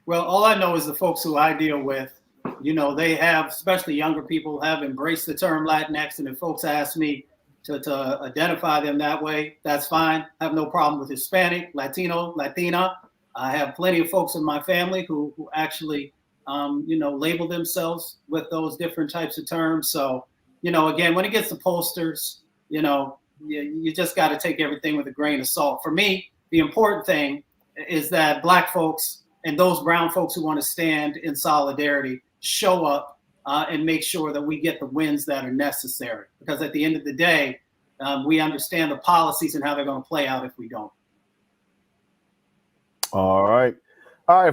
Well, all I know is the folks who I deal with, they have, especially younger people, have embraced the term Latinx. And if folks ask me to identify them that way, that's fine. I have no problem with Hispanic, Latino, Latina. I have plenty of folks in my family who actually, label themselves with those different types of terms. So, again, when it gets to pollsters, you just got to take everything with a grain of salt. For me, the important thing is that Black folks and those brown folks who want to stand in solidarity show up and make sure that we get the wins that are necessary. Because at the end of the day, we understand the policies and how they're going to play out if we don't. All right,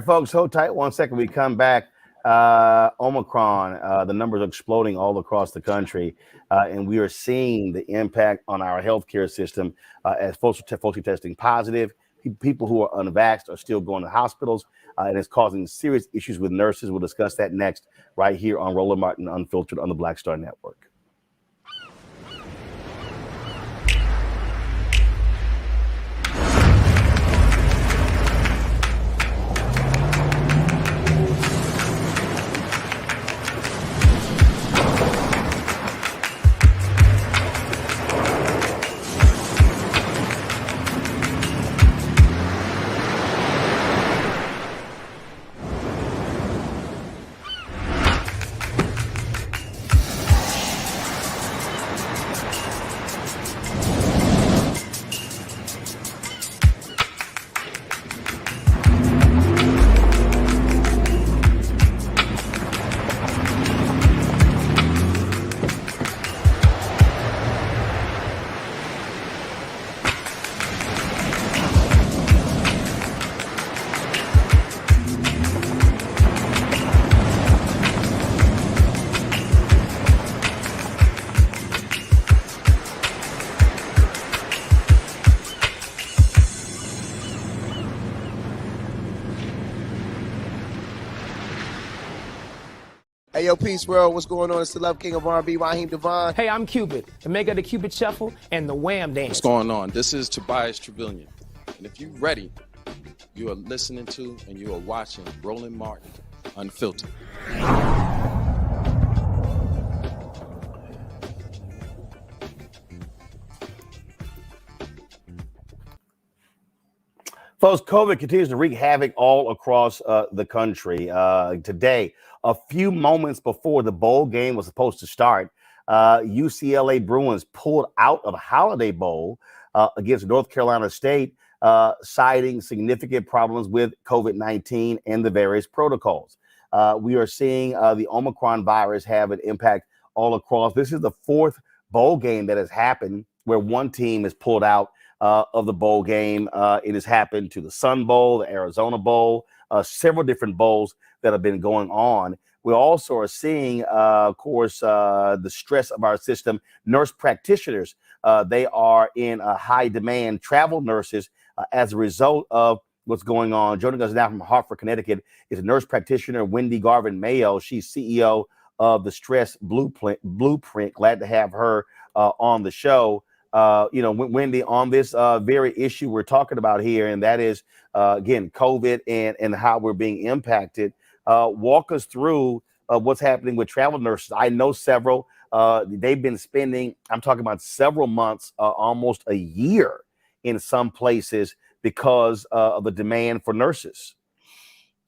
folks, hold tight 1 second. We come back. Omicron, the numbers are exploding all across the country, and we are seeing the impact on our healthcare system as folks are testing positive. People who are unvaxxed are still going to hospitals, and it's causing serious issues with nurses. We'll discuss that next, right here on Roland Martin Unfiltered on the Black Star Network. Hey, yo, Peace World, what's going on? It's the Love King of R&B, Raheem Devon. Hey, I'm Cupid, the maker of the Cupid Shuffle and the Wham Dance. What's going on? This is Tobias Trevelyan. And if you're ready, you are listening to and you are watching Roland Martin Unfiltered. Folks, COVID continues to wreak havoc all across the country. Today, a few moments before the bowl game was supposed to start, UCLA Bruins pulled out of Holiday Bowl against North Carolina State, citing significant problems with COVID-19 and the various protocols. We are seeing the Omicron virus have an impact all across. This is the fourth bowl game that has happened where one team is pulled out of the bowl game. It has happened to the Sun Bowl, the Arizona Bowl, several different bowls that have been going on. We also are seeing, of course, the stress of our system. Nurse practitioners, they are in high demand. Travel nurses, as a result of what's going on. Joining us now from Hartford, Connecticut, is nurse practitioner Wendy Garvin Mayo. She's CEO of the Stress Blueprint. Glad to have her on the show. Wendy, on this very issue we're talking about here, and that is, again, COVID and how we're being impacted. Walk us through what's happening with travel nurses. I know several. They've been spending, I'm talking about several months, almost a year in some places because of the demand for nurses.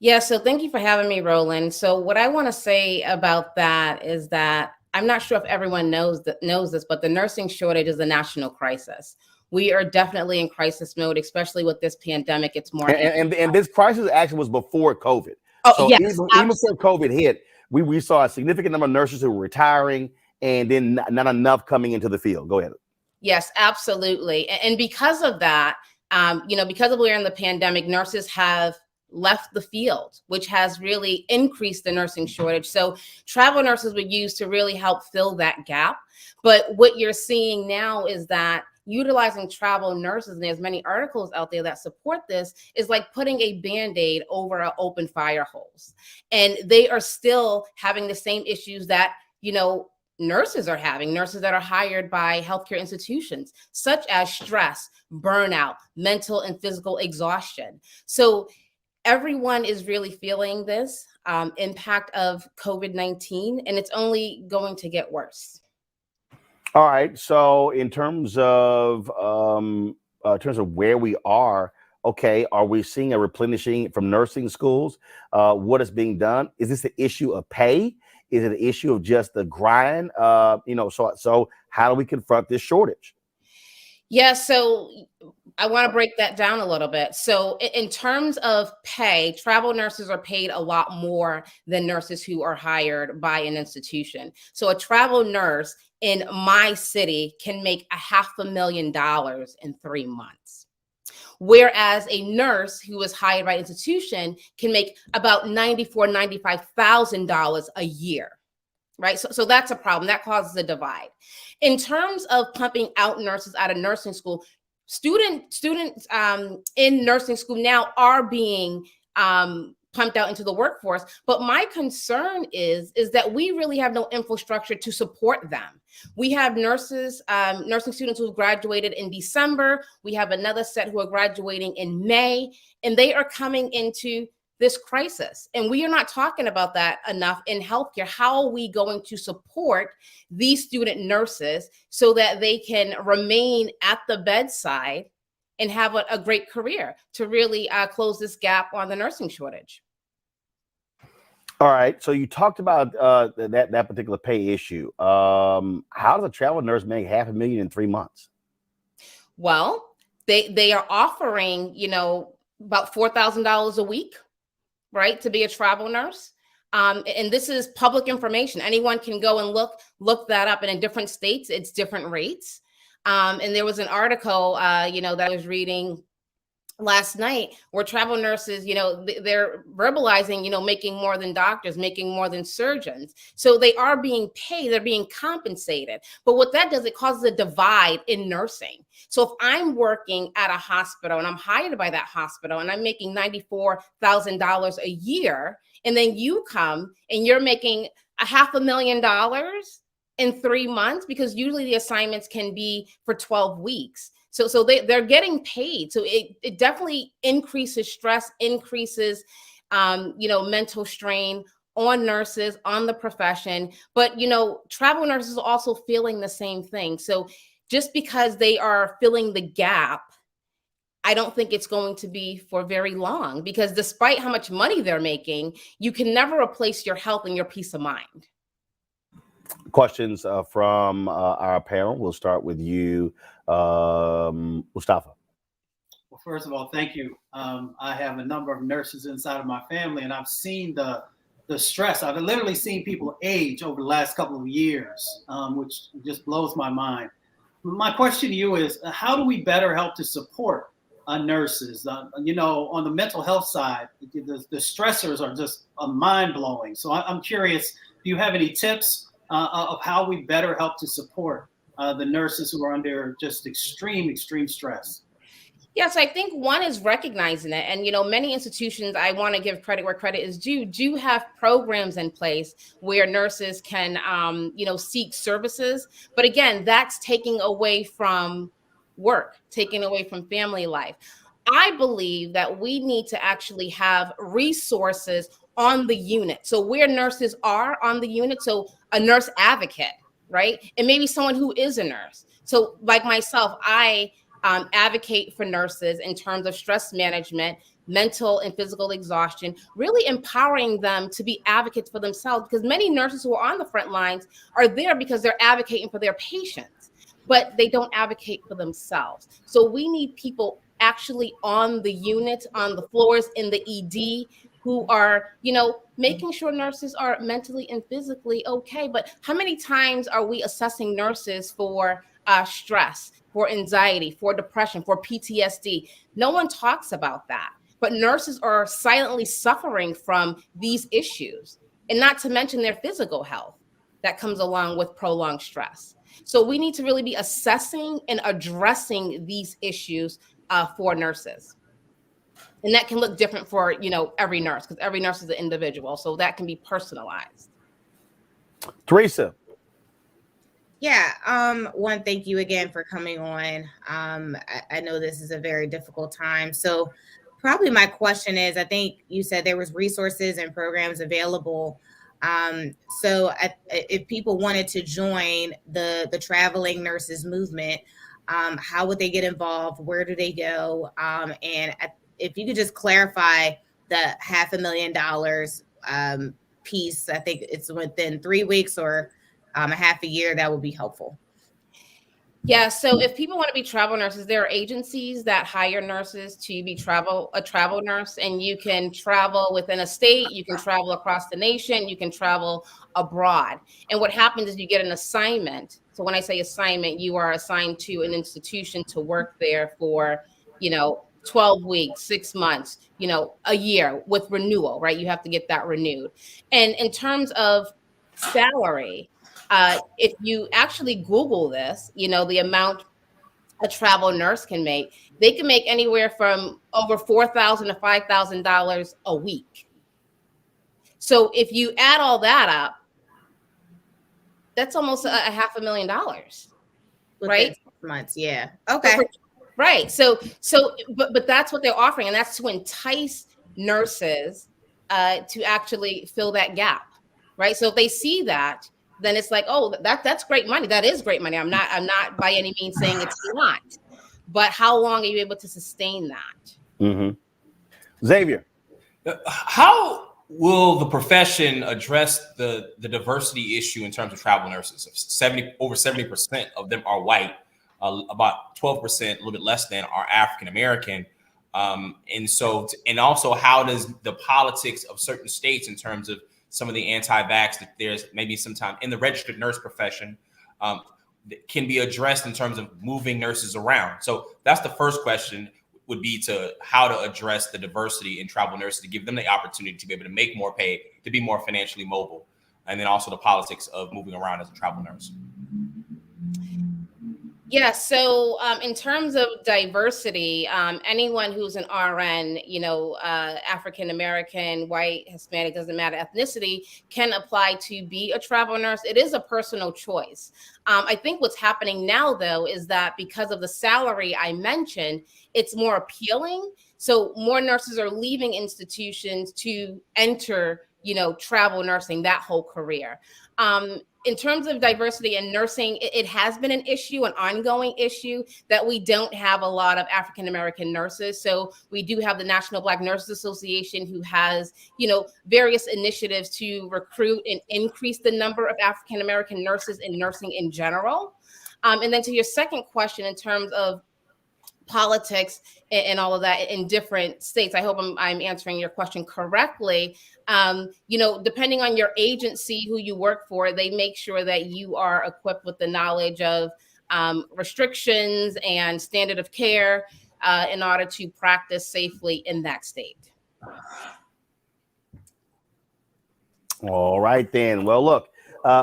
Yeah, so thank you for having me, Roland. So what I want to say about that is that I'm not sure if everyone knows this, but the nursing shortage is a national crisis. We are definitely in crisis mode, especially with this pandemic. It's more and this crisis actually was before COVID. Oh, so yes, even before COVID hit, we saw a significant number of nurses who were retiring, and then not enough coming into the field. Go ahead. Yes, absolutely. And because of that, because we're in the pandemic, nurses have left the field, which has really increased the nursing shortage. So travel nurses were used to really help fill that gap. But what you're seeing now is that utilizing travel nurses, and there's many articles out there that support this, is like putting a Band-Aid over an open fire hose. And they are still having the same issues that, nurses are having, nurses that are hired by healthcare institutions, such as stress, burnout, mental and physical exhaustion. So everyone is really feeling this impact of COVID-19, and it's only going to get worse. All right. So in terms of where we are, okay, are we seeing a replenishing from nursing schools? What is being done? Is this the issue of pay? Is it an issue of just the grind? So how do we confront this shortage? Yeah, so I want to break that down a little bit. So in terms of pay, travel nurses are paid a lot more than nurses who are hired by an institution. So a travel nurse in my city can make $500,000 in 3 months. whereas a nurse who is hired by an institution can make about $95,000 a year. Right. So that's a problem that causes a divide. In terms of pumping out nurses out of nursing school, students in nursing school now are being pumped out into the workforce. But my concern is that we really have no infrastructure to support them. We have nurses, nursing students who graduated in December. We have another set who are graduating in May, and they are coming into this crisis. And we are not talking about that enough in healthcare. How are we going to support these student nurses so that they can remain at the bedside and have a great career to really close this gap on the nursing shortage? All right. So you talked about that particular pay issue. How does a travel nurse make $500,000 in 3 months? Well, they are offering, about $4,000 a week, right, to be a travel nurse. And this is public information. Anyone can go and look that up. And in different states, it's different rates. And there was an article, that I was reading last night where travel nurses, they're verbalizing, making more than doctors, making more than surgeons. So they are being paid, they're being compensated. But what that does, it causes a divide in nursing. So if I'm working at a hospital and I'm hired by that hospital and I'm making $94,000 a year, and then you come and you're making $500,000 in 3 months, because usually the assignments can be for 12 weeks. So they're getting paid. So it definitely increases stress, increases, mental strain on nurses, on the profession. But, travel nurses are also feeling the same thing. So just because they are filling the gap, I don't think it's going to be for very long, because despite how much money they're making, you can never replace your health and your peace of mind. Questions from our panel. We'll start with you, Mustafa. Well, first of all, thank you. I have a number of nurses inside of my family, and I've seen the stress. I've literally seen people age over the last couple of years, which just blows my mind. My question to you is, how do we better help to support nurses? On the mental health side, the stressors are just mind-blowing. So I'm curious, do you have any tips of how we better help to support the nurses who are under just extreme stress? Yes, I think one is recognizing it. And, many institutions, I want to give credit where credit is due, do have programs in place where nurses can, seek services. But again, that's taking away from work, taking away from family life. I believe that we need to actually have resources on the unit. So where nurses are on the unit, so a nurse advocate, right? And maybe someone who is a nurse. So like myself, I advocate for nurses in terms of stress management, mental and physical exhaustion, really empowering them to be advocates for themselves, because many nurses who are on the front lines are there because they're advocating for their patients, but they don't advocate for themselves. So we need people actually on the unit, on the floors, in the ED, who are, making sure nurses are mentally and physically okay. But how many times are we assessing nurses for stress, for anxiety, for depression, for PTSD? No one talks about that. But nurses are silently suffering from these issues, and not to mention their physical health that comes along with prolonged stress. So we need to really be assessing and addressing these issues for nurses. And that can look different for, every nurse, because every nurse is an individual. So that can be personalized. Teresa. Yeah. One, thank you again for coming on. I know this is a very difficult time. So probably my question is, I think you said there was resources and programs available. So if people wanted to join the traveling nurses movement, how would they get involved? Where do they go? And if you could just clarify the $500,000 piece, I think it's within 3 weeks or a half a year, that would be helpful. Yeah, so if people want to be travel nurses, there are agencies that hire nurses to be a travel nurse, and you can travel within a state, you can travel across the nation, you can travel abroad. And what happens is you get an assignment. So when I say assignment, you are assigned to an institution to work there for, 12 weeks, 6 months, a year with renewal, right? You have to get that renewed. And in terms of salary, if you actually Google this, the amount a travel nurse can make, they can make anywhere from over $4,000 to $5,000 a week. So if you add all that up, that's almost $500,000, right? 6 months, yeah. Okay. Right. So, but that's what they're offering, and that's to entice nurses to actually fill that gap, right? So if they see that, then it's like, oh, that's great money. That is great money. I'm not by any means saying it's not, but how long are you able to sustain that? Mm-hmm. Xavier, how will the profession address the diversity issue in terms of travel nurses? Over 70% of them are white. About 12%, a little bit less than, are African American. And also, how does the politics of certain states in terms of some of the anti-vax, that there's maybe sometime in the registered nurse profession, can be addressed in terms of moving nurses around? So that's the first question, would be to how to address the diversity in travel nurses, to give them the opportunity to be able to make more pay, to be more financially mobile, and then also the politics of moving around as a travel nurse. Yeah, so in terms of diversity, anyone who's an RN, African American, white, Hispanic, doesn't matter ethnicity, can apply to be a travel nurse. It is a personal choice. I think what's happening now, though, is that because of the salary I mentioned, it's more appealing. So more nurses are leaving institutions to enter, travel nursing, that whole career. In terms of diversity in nursing, it has been an issue, an ongoing issue, that we don't have a lot of African-American nurses. So we do have the National Black Nurses Association, who has, various initiatives to recruit and increase the number of African-American nurses in nursing in general. And then to your second question, in terms of politics and all of that in different states, I hope I'm answering your question correctly. Depending on your agency, who you work for, they make sure that you are equipped with the knowledge of restrictions and standard of care in order to practice safely in that state. All right, then. Well, look,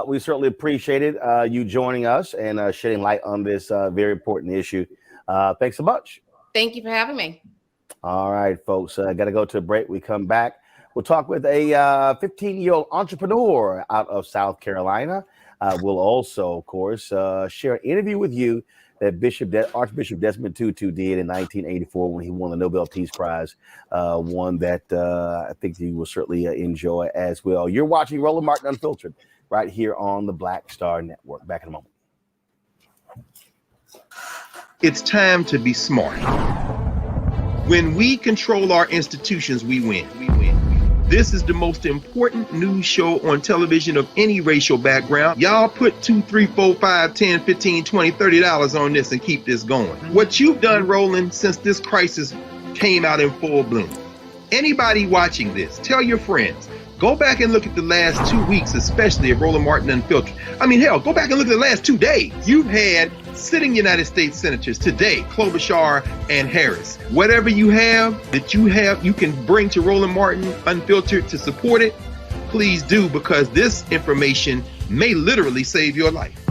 we certainly appreciated you joining us and shedding light on this very important issue. Thanks so much. Thank you for having me. All right, folks. I got to go to a break. We come back. We'll talk with a 15-year-old entrepreneur out of South Carolina. We'll also, of course, share an interview with you that Archbishop Desmond Tutu did in 1984 when he won the Nobel Peace Prize, one that I think you will certainly enjoy as well. You're watching Roland Martin Unfiltered right here on the Black Star Network. Back in a moment. It's time to be smart. When we control our institutions, we win. This is the most important news show on television of any racial background. Y'all put $2, $3, $4, $5, $10, $15, $20, $30 on this and keep this going. What you've done, Roland, since this crisis came out in full bloom. Anybody watching this, tell your friends. Go back and look at the last 2 weeks, especially of Roland Martin Unfiltered. I mean, hell, go back and look at the last 2 days. You've had sitting United States senators today, Klobuchar and Harris. Whatever you have, you can bring to Roland Martin Unfiltered to support it, please do, because this information may literally save your life.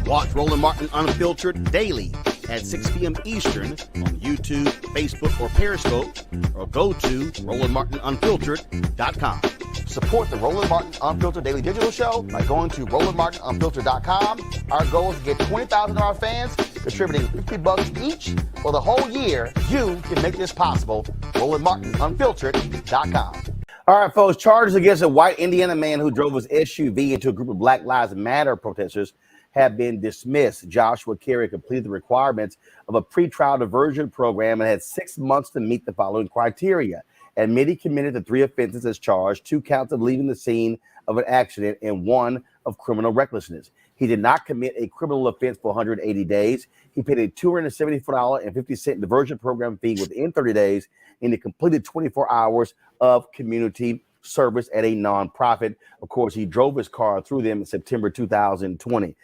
Watch Roland Martin Unfiltered daily at 6 p.m. Eastern on YouTube, Facebook, or Periscope, or go to RolandMartinUnfiltered.com. Support the Roland Martin Unfiltered Daily Digital Show by going to RolandMartinUnfiltered.com. Our goal is to get 20,000 of our fans contributing $50 each for the whole year. You can make this possible. RolandMartinUnfiltered.com. All right, folks, charges against a white Indiana man who drove his SUV into a group of Black Lives Matter protesters have been dismissed. Joshua Carey completed the requirements of a pretrial diversion program and had 6 months to meet the following criteria. Admitted he committed the 3 offenses as charged, 2 counts of leaving the scene of an accident and 1 of criminal recklessness. He did not commit a criminal offense for 180 days. He paid a $274.50 diversion program fee within 30 days, and he completed 24 hours of community service at a nonprofit. Of course, he drove his car through them in September 2020.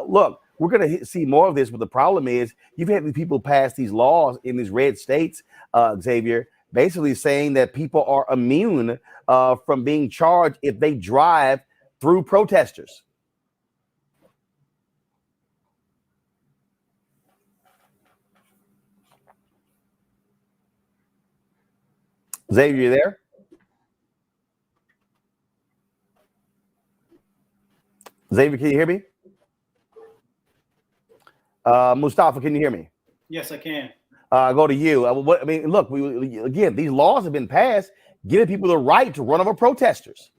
Look, we're going to see more of this. But the problem is you've had these people pass these laws in these red states, Xavier, basically saying that people are immune from being charged if they drive through protesters. Xavier, you there? Xavier, can you hear me? Mustafa, can you hear me? Yes, I can. Go to you. I mean, look, again, these laws have been passed, giving people the right to run over protesters.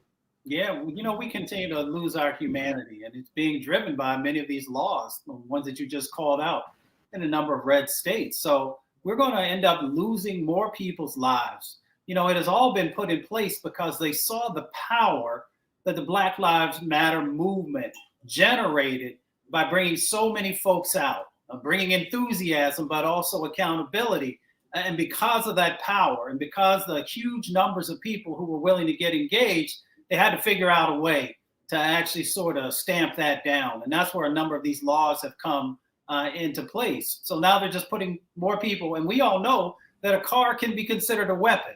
Yeah, you know, we continue to lose our humanity, and it's being driven by many of these laws, the ones that you just called out in a number of red states. So we're going to end up losing more people's lives. You know, it has all been put in place because they saw the power that the Black Lives Matter movement generated by bringing so many folks out, bringing enthusiasm, but also accountability. And because of that power, and because the huge numbers of people who were willing to get engaged, they had to figure out a way to actually sort of stamp that down. And that's where a number of these laws have come into place. So now they're just putting more people, and we all know that a car can be considered a weapon,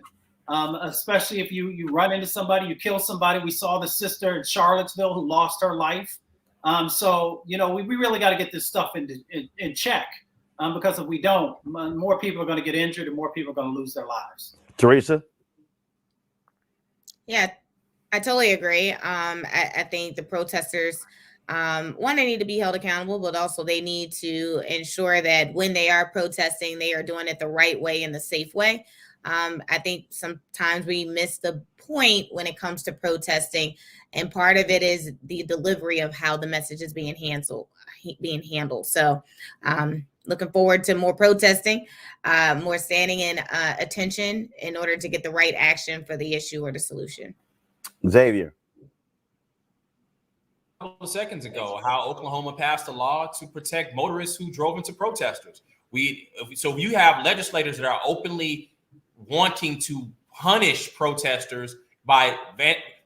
especially if you run into somebody, you kill somebody. We saw the sister in Charlottesville who lost her life. So, you know, we really got to get this stuff in check, because if we don't, more people are going to get injured and more people are going to lose their lives. Teresa? Yeah, I totally agree. I think the protesters, one, they need to be held accountable, but also they need to ensure that when they are protesting, they are doing it the right way and the safe way. I think sometimes we miss the point when it comes to protesting, and part of it is the delivery of how the message is being handled. So looking forward to more protesting, more standing in attention in order to get the right action for the issue or the solution. Xavier. A couple of seconds ago, how Oklahoma passed a law to protect motorists who drove into protesters. So you have legislators that are openly wanting to punish protesters by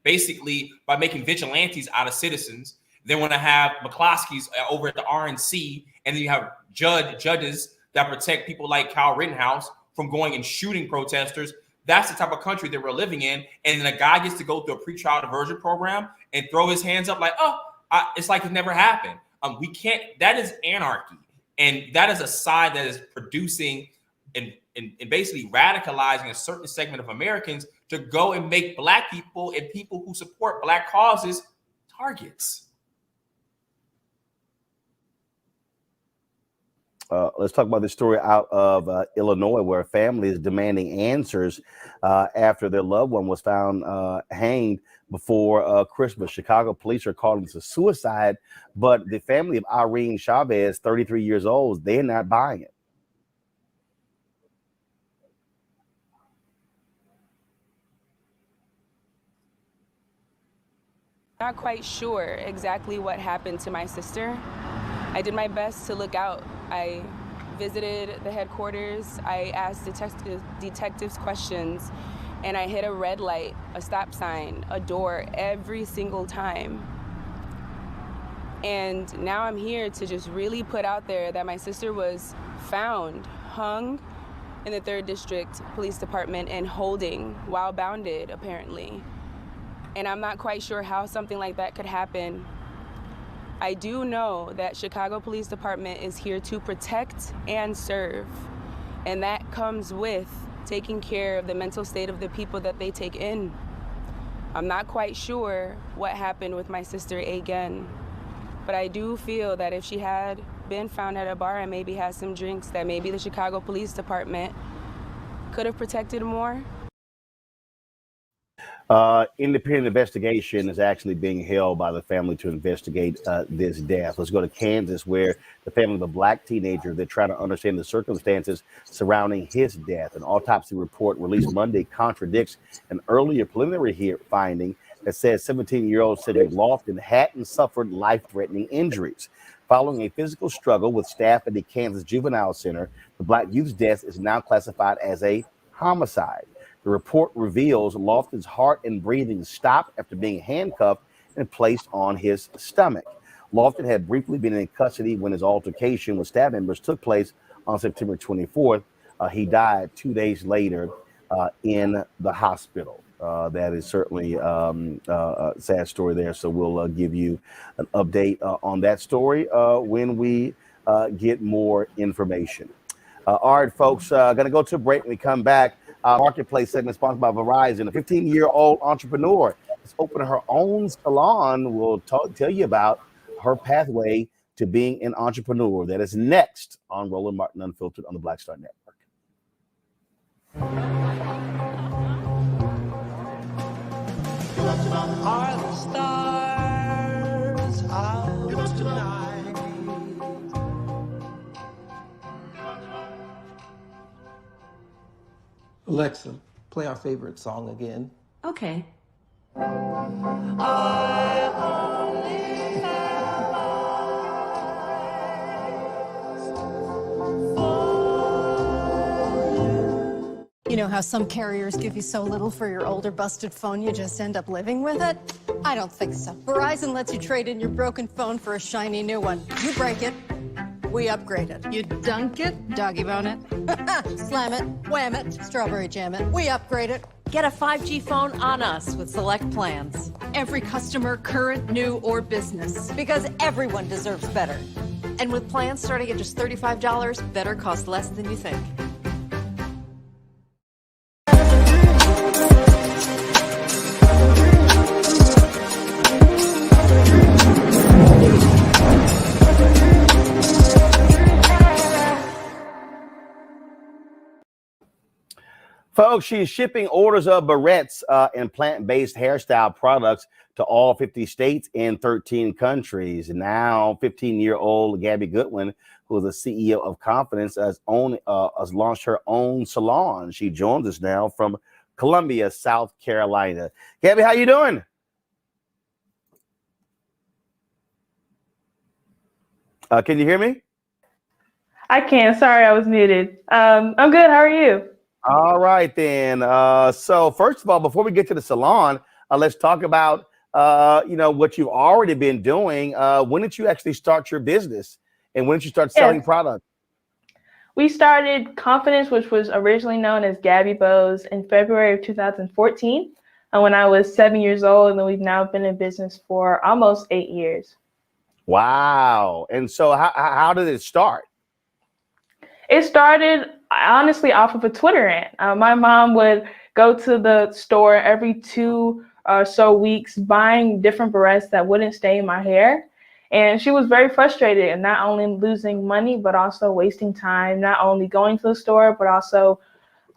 basically by making vigilantes out of citizens. Then when I have McCloskey's over at the RNC, and then you have judges that protect people like Kyle Rittenhouse from going and shooting protesters. That's the type of country that we're living in. And then a guy gets to go through a pretrial diversion program and throw his hands up like, it's like it never happened. We can't. That is anarchy, and that is a side that is producing and basically radicalizing a certain segment of Americans to go and make Black people and people who support Black causes targets. Let's talk about this story out of Illinois, where a family is demanding answers after their loved one was found hanged before Christmas. Chicago police are calling this a suicide, but the family of Irene Chavez, 33 years old, they're not buying it. Not quite sure exactly what happened to my sister. I did my best to look out. I visited the headquarters. I asked detectives questions, and I hit a red light, a stop sign, a door every single time. And now I'm here to just really put out there that my sister was found, hung in the 3rd District Police Department and holding while bounded, apparently. And I'm not quite sure how something like that could happen. I do know that Chicago Police Department is here to protect and serve. And that comes with taking care of the mental state of the people that they take in. I'm not quite sure what happened with my sister again, but I do feel that if she had been found at a bar and maybe had some drinks, that maybe the Chicago Police Department could have protected more. Independent investigation is actually being held by the family to investigate this death. Let's go to Kansas, where the family of a Black teenager, they're trying to understand the circumstances surrounding his death. An autopsy report released Monday contradicts an earlier preliminary finding that says 17-year-old Cedric Lofton hadn't suffered life-threatening injuries. Following a physical struggle with staff at the Kansas Juvenile Center, the Black youth's death is now classified as a homicide. The report reveals Lofton's heart and breathing stopped after being handcuffed and placed on his stomach. Lofton had briefly been in custody when his altercation with staff members took place on September 24th. He died 2 days later in the hospital. That is certainly a sad story there. So we'll give you an update on that story when we get more information. All right, folks, going to go to a break. When we come back, Marketplace segment sponsored by Verizon. A 15-year-old entrepreneur is opening her own salon. We'll tell you about her pathway to being an entrepreneur. That is next on Roland Martin Unfiltered on the Black Star Network. Are the stars out tonight? Alexa, play our favorite song again. Okay. You know how some carriers give you so little for your older busted phone you just end up living with it? I don't think so. Verizon lets you trade in your broken phone for a shiny new one. You break it, we upgrade it. You dunk it, doggy bone it, slam it, wham it, strawberry jam it, we upgrade it. Get a 5G phone on us with select plans. Every customer, current, new, or business. Because everyone deserves better. And with plans starting at just $35, better costs less than you think. Folks, she's shipping orders of barrettes and plant-based hairstyle products to all 50 states and 13 countries. Now, 15-year-old Gabby Goodwin, who is the CEO of Confidence, has launched her own salon. She joins us now from Columbia, South Carolina. Gabby, how you doing? Can you hear me? I can. Sorry, I was muted. I'm good. How are you? All right, then. So first of all, before we get to the salon, let's talk about, what you've already been doing. When did you actually start your business? And when did you start selling products? We started Confidence, which was originally known as Gabbybows, in February of 2014 when I was 7 years old. And then we've now been in business for almost 8 years. Wow. And so how did it start? It started honestly off of a Twitter rant. My mom would go to the store every 2 or so weeks buying different barrettes that wouldn't stay in my hair. And she was very frustrated and not only losing money, but also wasting time, not only going to the store, but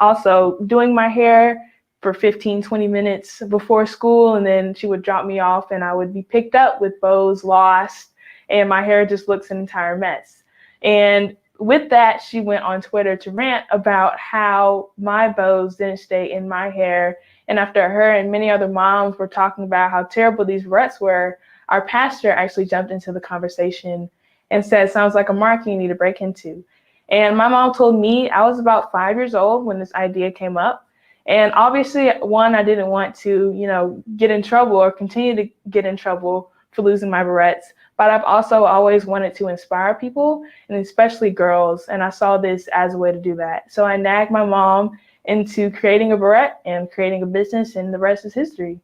also doing my hair for 15, 20 minutes before school. And then she would drop me off and I would be picked up with bows lost and my hair just looks an entire mess. And with that, she went on Twitter to rant about how my bows didn't stay in my hair. And after her and many other moms were talking about how terrible these barrettes were, our pastor actually jumped into the conversation and said, sounds like a market you need to break into. And my mom told me I was about 5 years old when this idea came up. And obviously, one, I didn't want to, get in trouble or continue to get in trouble for losing my barrettes. But I've also always wanted to inspire people, and especially girls. And I saw this as a way to do that. So I nagged my mom into creating a barrette and creating a business, and the rest is history.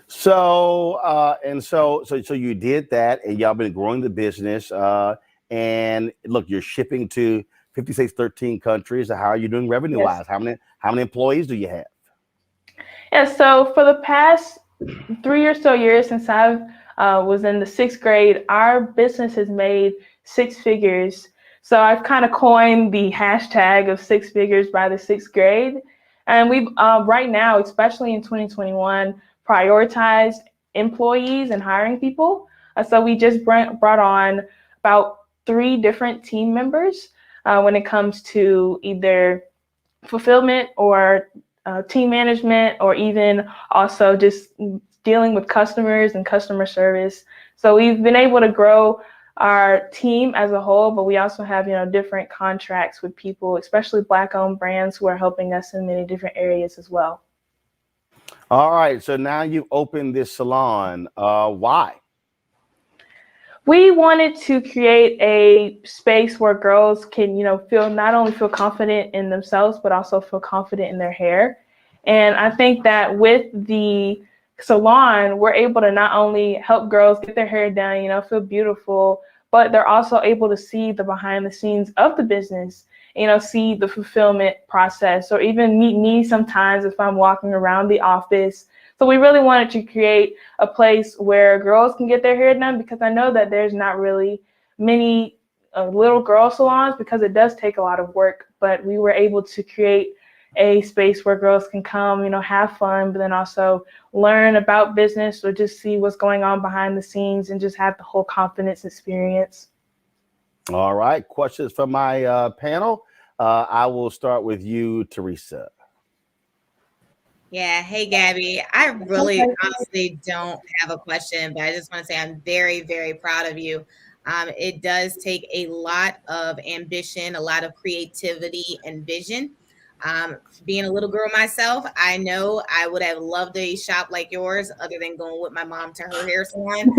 So you did that, and y'all been growing the business. And look, you're shipping to 50 states, 13 countries. How are you doing revenue-wise? Yes. How many employees do you have? Yeah, so for the past 3 or so years since I was in the 6th grade, our business has made 6 figures. So I've kind of coined the hashtag of 6 figures by the 6th grade. And we've right now, especially in 2021, prioritized employees and hiring people. So we just brought on about 3 different team members when it comes to either fulfillment or team management, or even also just dealing with customers and customer service. So we've been able to grow our team as a whole, but we also have, different contracts with people, especially Black-owned brands who are helping us in many different areas as well. All right. So now you've opened this salon. Why? We wanted to create a space where girls can, not only feel confident in themselves, but also feel confident in their hair. And I think that with the salon, we're able to not only help girls get their hair done, feel beautiful, but they're also able to see the behind the scenes of the business, see the fulfillment process, or even meet me sometimes if I'm walking around the office. So we really wanted to create a place where girls can get their hair done, because I know that there's not really many little girl salons, because it does take a lot of work, but we were able to create a space where girls can come, have fun, but then also learn about business or just see what's going on behind the scenes and just have the whole confidence experience. All right. Questions from my panel. I will start with you, Teresa. Yeah. Hey, Gabby. I really honestly don't have a question, but I just want to say I'm very, very proud of you. It does take a lot of ambition, a lot of creativity and vision. Being a little girl myself, I know I would have loved a shop like yours, other than going with my mom to her hair salon.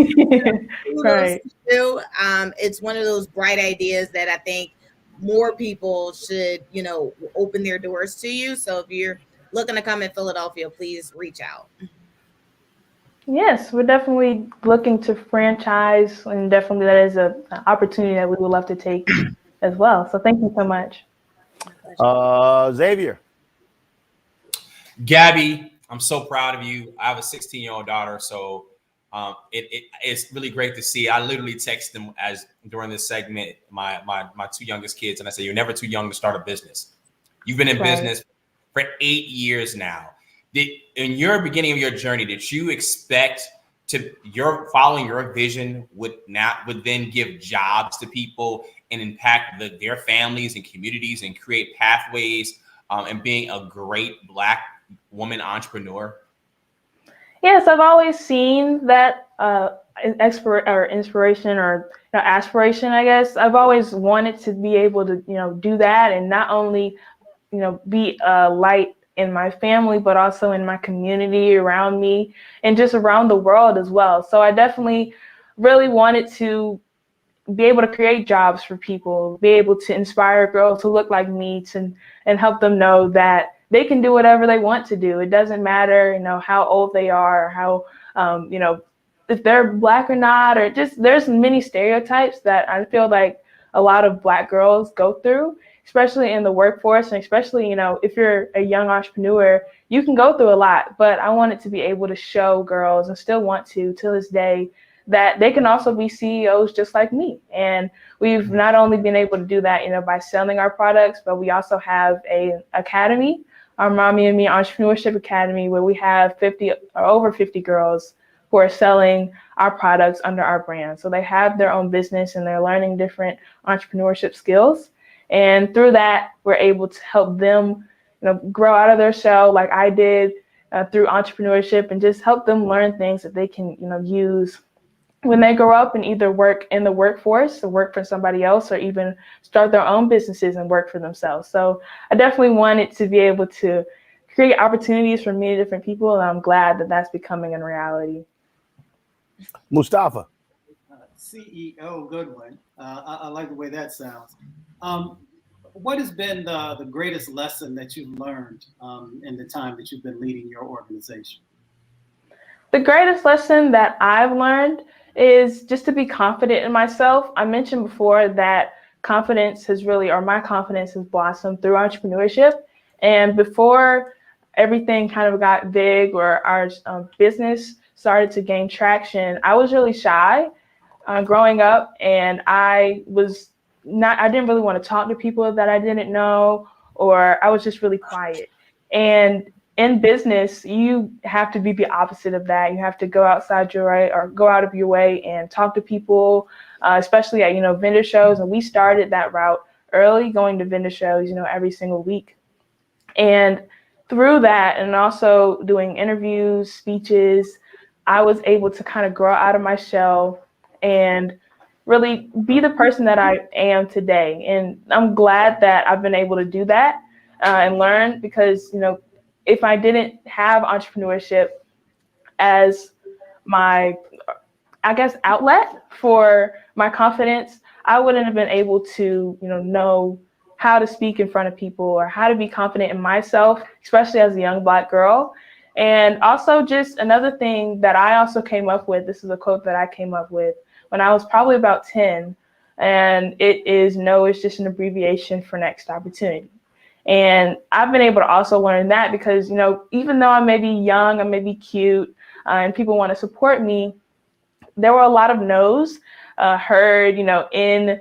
Right. It's one of those bright ideas that I think more people should, open their doors to you. So if you're looking to come in Philadelphia, please reach out. Yes, we're definitely looking to franchise, and definitely that is an opportunity that we would love to take as well. So thank you so much. Xavier. Gabby, I'm so proud of you. I have a 16-year-old daughter, so it's really great to see. I literally text them during this segment, my two youngest kids, and I say, you're never too young to start a business. You've been in business for 8 years now. In your beginning of your journey, did you expect following your vision would then give jobs to people and impact their families and communities and create pathways and being a great Black woman entrepreneur? Yes, I've always seen that inspiration or aspiration, I guess. I've always wanted to be able to, do that, and not only, be a light in my family, but also in my community around me and just around the world as well. So I definitely really wanted to be able to create jobs for people, be able to inspire girls who look like me and help them know that they can do whatever they want to do. It doesn't matter, how old they are, or how, if they're Black or not, or just there's many stereotypes that I feel like a lot of Black girls go through, especially in the workforce, and especially, if you're a young entrepreneur, you can go through a lot. But I wanted to be able to show girls, and still want to this day, that they can also be CEOs just like me. And we've not only been able to do that, by selling our products, but we also have an academy, our Mommy and Me Entrepreneurship Academy, where we have over 50 girls who are selling our products under our brand. So they have their own business and they're learning different entrepreneurship skills. And through that, we're able to help them, grow out of their shell like I did through entrepreneurship, and just help them learn things that they can, use when they grow up and either work in the workforce or work for somebody else, or even start their own businesses and work for themselves. So I definitely wanted to be able to create opportunities for many different people, and I'm glad that that's becoming a reality. Mustafa. CEO, good one. I like the way that sounds. What has been the greatest lesson that you've learned in the time that you've been leading your organization? The greatest lesson that I've learned is just to be confident in myself. I mentioned before that my confidence has blossomed through entrepreneurship. And before everything kind of got big, or our business started to gain traction, I was really shy growing up, and I didn't really want to talk to people that I didn't know, or I was just really quiet. And in business, you have to be the opposite of that. You have to go outside your way, or go out of your way and talk to people, especially at, vendor shows. And we started that route early, going to vendor shows, every single week. And through that, and also doing interviews, speeches, I was able to kind of grow out of my shell and really be the person that I am today. And I'm glad that I've been able to do that and learn, because, if I didn't have entrepreneurship as my I guess, outlet for my confidence, I wouldn't have been able to, know how to speak in front of people or how to be confident in myself, especially as a young Black girl. And also just another thing that I also came up with, this is a quote that I came up with when I was probably about 10, and it is "No is just an abbreviation for next opportunity." And I've been able to also learn that because, even though I may be young, I may be cute, and people want to support me, there were a lot of no's heard, in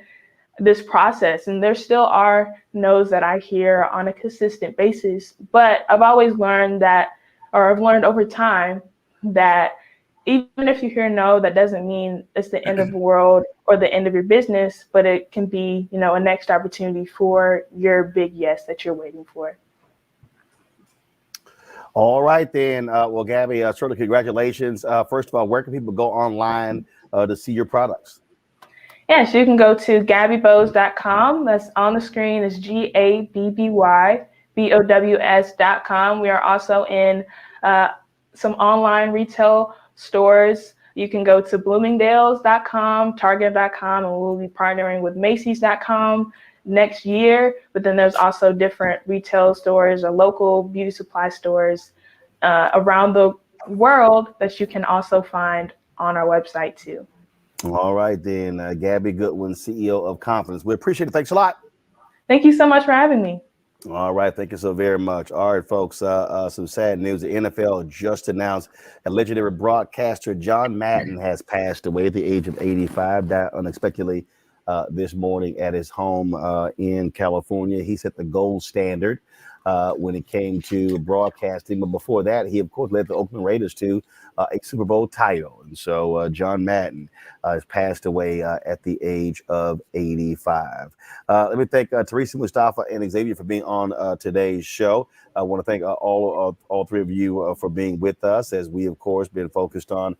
this process. And there still are no's that I hear on a consistent basis. But I've always learned that, or I've learned over time that even if you hear no, that doesn't mean it's the end of the world or the end of your business, but it can be, a next opportunity for your big yes that you're waiting for. All right, then. Well, Gabby, certainly congratulations. First of all, where can people go online to see your products? Yeah, so you can go to Gabbybows.com. That's on the screen. It's GABBYBOWS.com. We are also in some online retail stores. You can go to Bloomingdale's.com, Target.com, and we'll be partnering with Macy's.com next year. But then there's also different retail stores or local beauty supply stores around the world that you can also find on our website too. All right, then. Gabby Goodwin, CEO of Confidence. We appreciate it. Thanks a lot. Thank you so much for having me. All right. Thank you so very much. All right, folks. Some sad news. The NFL just announced that legendary broadcaster John Madden has passed away at the age of 85, died unexpectedly this morning at his home in California. He set the gold standard when it came to broadcasting. But before that, he, of course, led the Oakland Raiders to a Super Bowl title. And so John Madden has passed away at the age of 85. Let me thank Teresa, Mustafa, and Xavier for being on today's show. I want to thank all three of you for being with us as we, of course, been focused on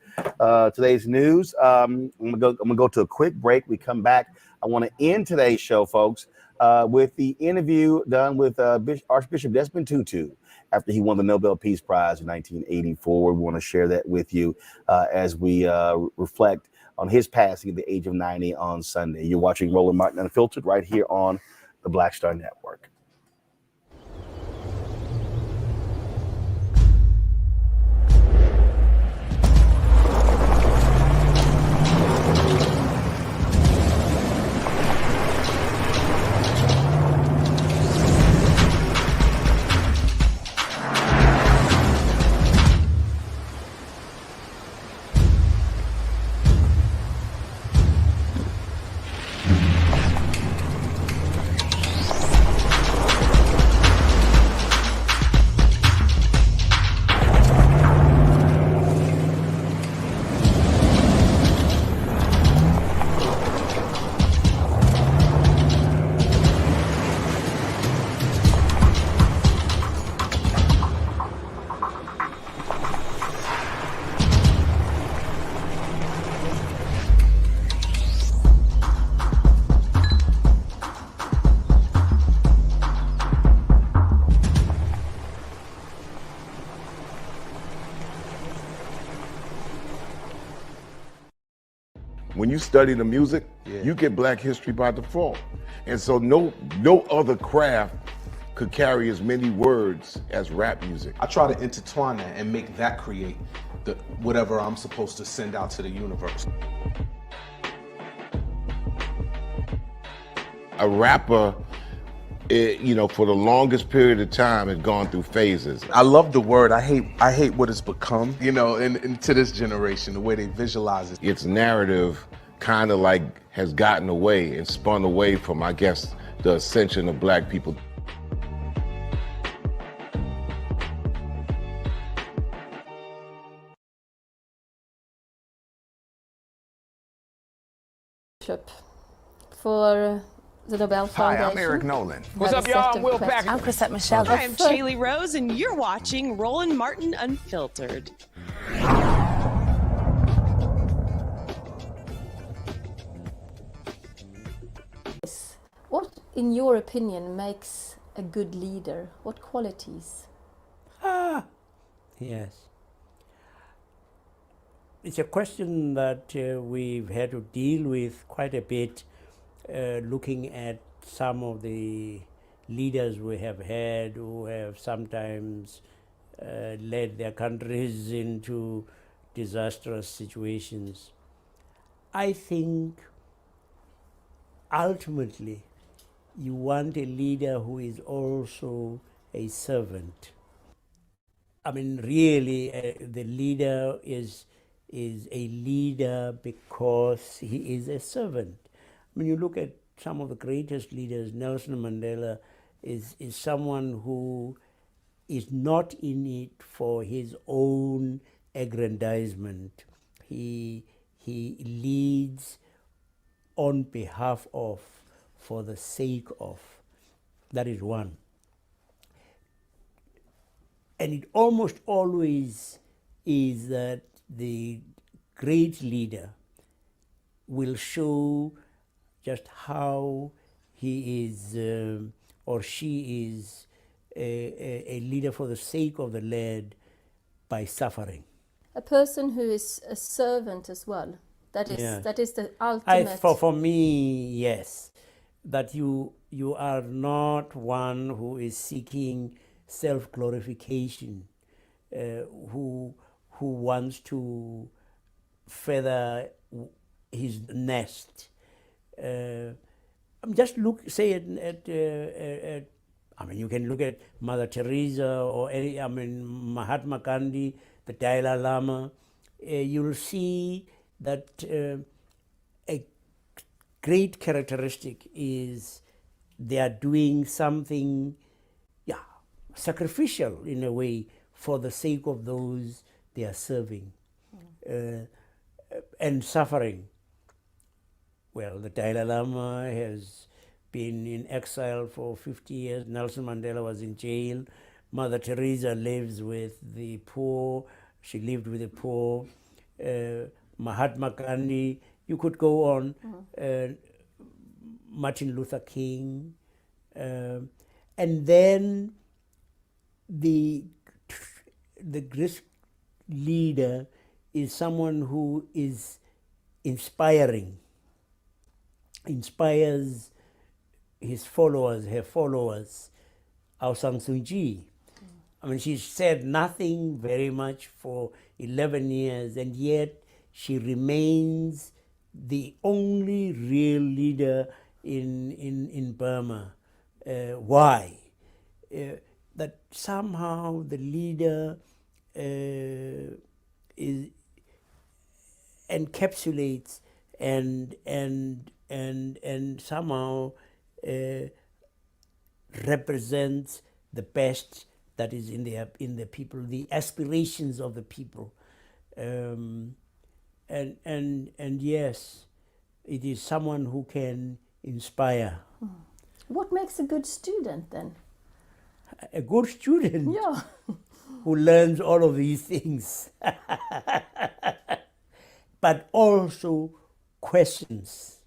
today's news. I'm gonna go to a quick break. We come back. I want to end today's show, folks, with the interview done with Archbishop Desmond Tutu after he won the Nobel Peace Prize in 1984. We want to share that with you as we reflect on his passing at the age of 90 on Sunday. You're watching Roland Martin Unfiltered right here on the Black Star Network. When you study the music, you get Black history by default. And so no other craft could carry as many words as rap music. I try to intertwine that and make that create whatever I'm supposed to send out to the universe. A rapper, for the longest period of time, had gone through phases. I love the word. I hate what it's become, and to this generation, the way they visualize it. Its narrative kind of has gotten away and spun away from, I guess, the ascension of Black people. For the Nobel Foundation. Hi, I'm Eric Nolan. What's up, y'all? I'm Will Packer. I'm Chrisette Michelle. Hi, I'm Shaylee Rose, and you're watching Roland Martin Unfiltered. What, in your opinion, makes a good leader? What qualities? Yes. it's a question that we've had to deal with quite a bit, looking at some of the leaders we have had who have sometimes led their countries into disastrous situations. I think ultimately you want a leader who is also a servant. I mean, really, the leader is a leader because he is a servant. When you look at some of the greatest leaders, Nelson Mandela is someone who is not in it for his own aggrandizement. He leads on behalf of, for the sake of. That is one. And it almost always is that the great leader will show just how he is or she is a leader for the sake of the land by suffering. A person who is a servant as well. That is the ultimate. For me, yes, that you are not one who is seeking self-glorification, who wants to feather his nest. Just say at I mean, you can look at Mother Teresa or Mahatma Gandhi, the Dalai Lama. You'll see that a great characteristic is they are doing something, sacrificial in a way for the sake of those they are serving, and suffering. Well, the Dalai Lama has been in exile for 50 years. Nelson Mandela was in jail. Mother Teresa lives with the poor. She lived with the poor. Mahatma Gandhi, you could go on. Martin Luther King. And then the great leader is someone who is inspiring, inspires his followers, her followers. Aung San Suu Kyi. I mean, she said nothing very much for 11 years, and yet she remains the only real leader in Burma. Why? That somehow the leader encapsulates and somehow represents the best that is in the people, the aspirations of the people, and yes, it is someone who can inspire. What makes a good student then? A good student, yeah, who learns all of these things, but also questions.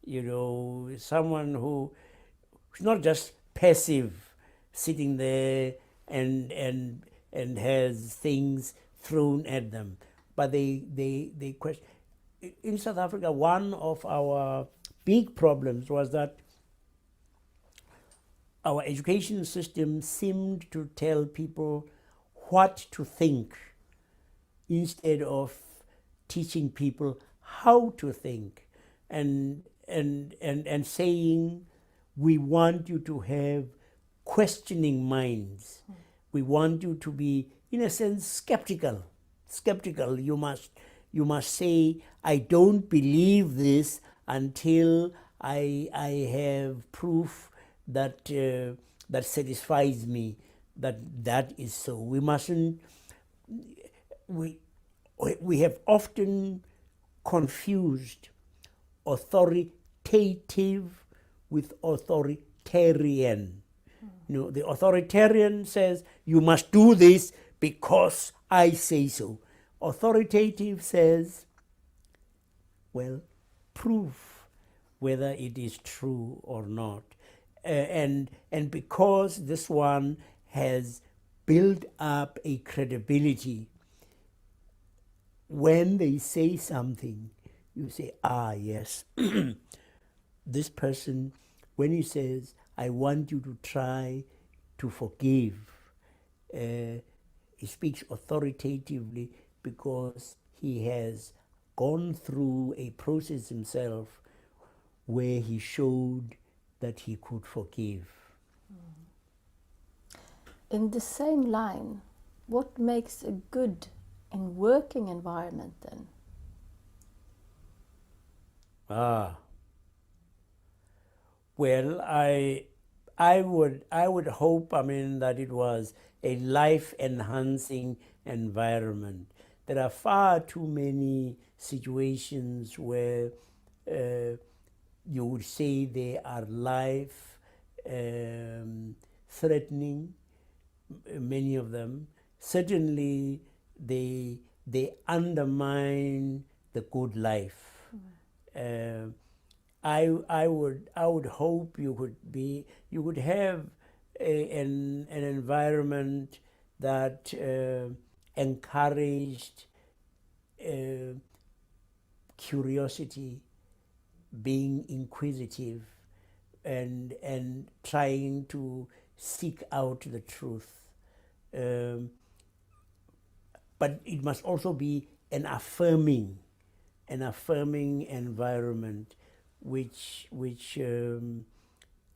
You know, someone who's not just passive, sitting there and has things thrown at them, but they question. In South Africa, one of our big problems was that our education system seemed to tell people what to think instead of teaching people how to think, and saying, we want you to have questioning minds. We want you to be, in a sense, skeptical. You must say, I don't believe this until I have proof that that satisfies me that is so. We mustn't. We have often confused authoritative with authoritarian. You know, the authoritarian says, you must do this because I say so. Authoritative says, well, prove whether it is true or not. And because this one has built up a credibility, when they say something, you say, ah, yes, this person, when he says, I want you to try to forgive, he speaks authoritatively because he has gone through a process himself where he showed that he could forgive. In the same line, what makes a good and working environment then? Well, I would hope, that it was a life-enhancing environment. There are far too many situations where you would say they are life threatening, many of them. Certainly, they undermine the good life. I would hope you would have an environment that encouraged curiosity, being inquisitive, and trying to seek out the truth. But it must also be an affirming environment, which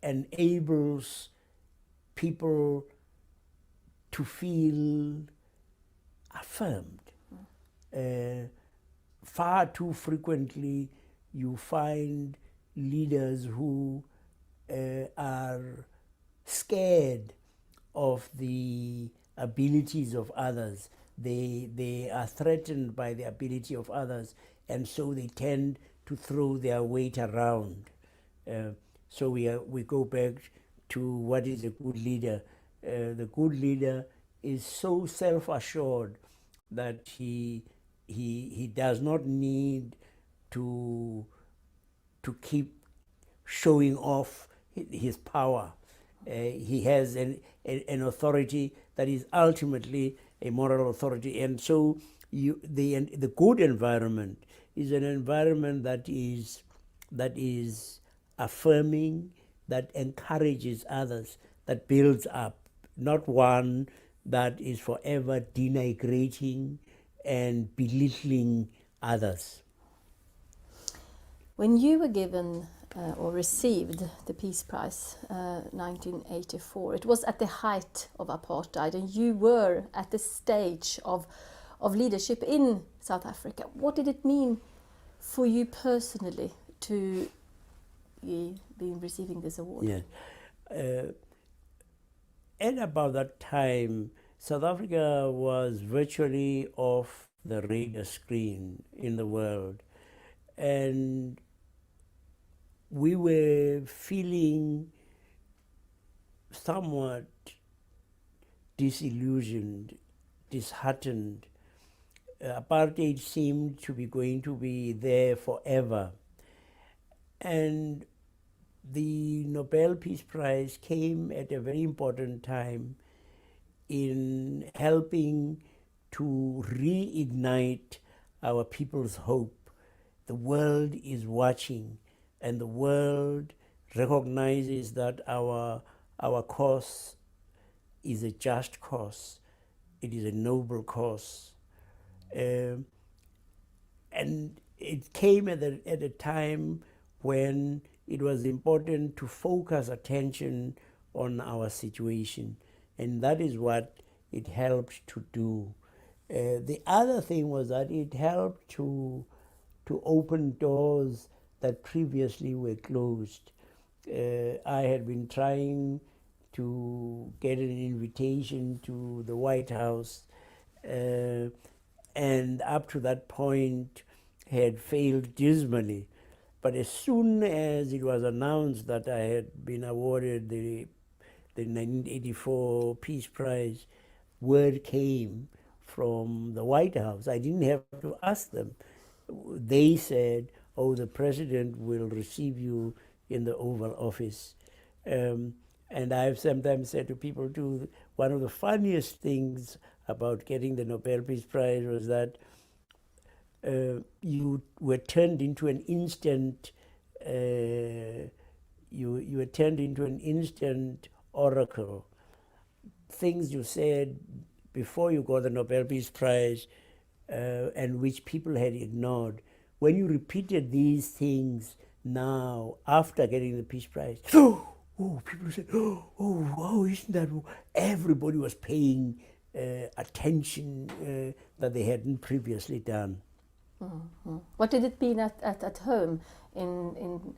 enables people to feel affirmed. Far too frequently, you find leaders who are scared of the abilities of others. They are threatened by the ability of others, and so they tend to throw their weight around. So we go back to what is a good leader. The good leader is so self-assured that he does not need to keep showing off his power. He has an authority that is ultimately a moral authority, and so the good environment is an environment that is affirming, that encourages others, that builds up, not one that is forever denigrating and belittling others. When you were given or received the Peace Prize 1984, it was at the height of apartheid, and you were at the stage of leadership in South Africa. What did it mean for you personally to be receiving this award? Yeah. At about that time, South Africa was virtually off the radar screen in the world, and we were feeling somewhat disillusioned, disheartened. Apartheid seemed to be going to be there forever. And the Nobel Peace Prize came at a very important time in helping to reignite our people's hope. The world is watching, and the world recognizes that our cause is a just cause. It is a noble cause. And it came at a time when it was important to focus attention on our situation. And that is what it helped to do. The other thing was that it helped to open doors that previously were closed. I had been trying to get an invitation to the White House, and up to that point had failed dismally. But as soon as it was announced that I had been awarded the 1984 Peace Prize, word came from the White House. I didn't have to ask them. They said, oh, the president will receive you in the Oval Office. And I've sometimes said to people too, one of the funniest things about getting the Nobel Peace Prize was that you were turned into an instant. You were turned into an instant oracle. Things you said before you got the Nobel Peace Prize, and which people had ignored. When you repeated these things now after getting the Peace Prize, people said, wow, isn't that? Everybody was paying attention that they hadn't previously done. Mm-hmm. What did it mean at home in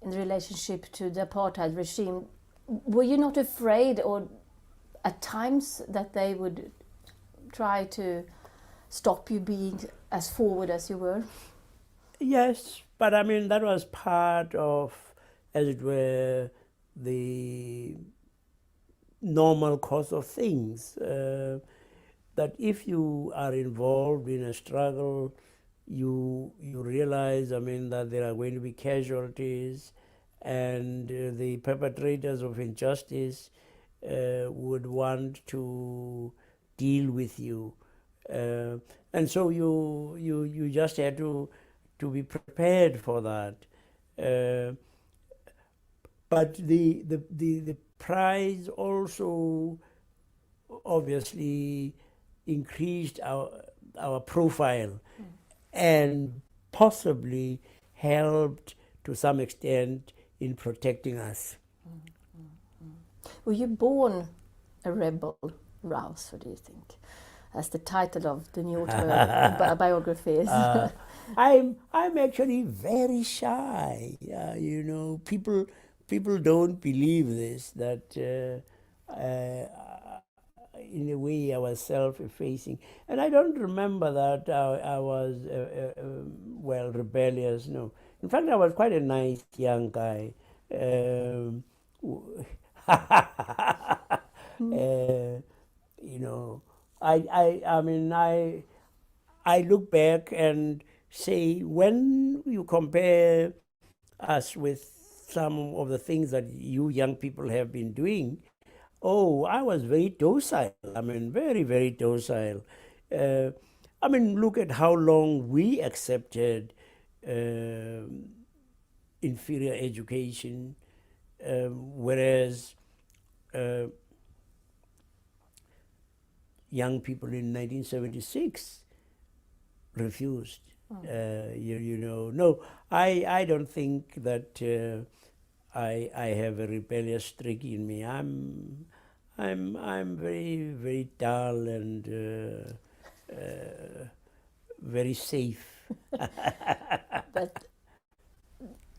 relationship to the apartheid regime? Were you not afraid, or at times, that they would try to stop you being as forward as you were? Yes, but I mean, that was part of, as it were, the normal course of things. That if you are involved in a struggle, you realize, I mean, that there are going to be casualties, and the perpetrators of injustice would want to deal with you, and so you just had to be prepared for that. But the prize also obviously increased our profile, and possibly helped to some extent in protecting us. Were you born a rebel, Rouse, what do you think? As the title of the new biography is. I'm actually very shy. You know, people don't believe this, that in a way I was self-effacing. And I don't remember that I was, well, rebellious, no. In fact, I was quite a nice young guy. You know, I mean, I look back and say, when you compare us with some of the things that you young people have been doing, oh, I was very docile. I mean, very, very docile. I mean, look at how long we accepted inferior education, whereas young people in 1976 refused. You know, no, I don't think that I have a rebellious streak in me. I'm very, very dull and very safe. But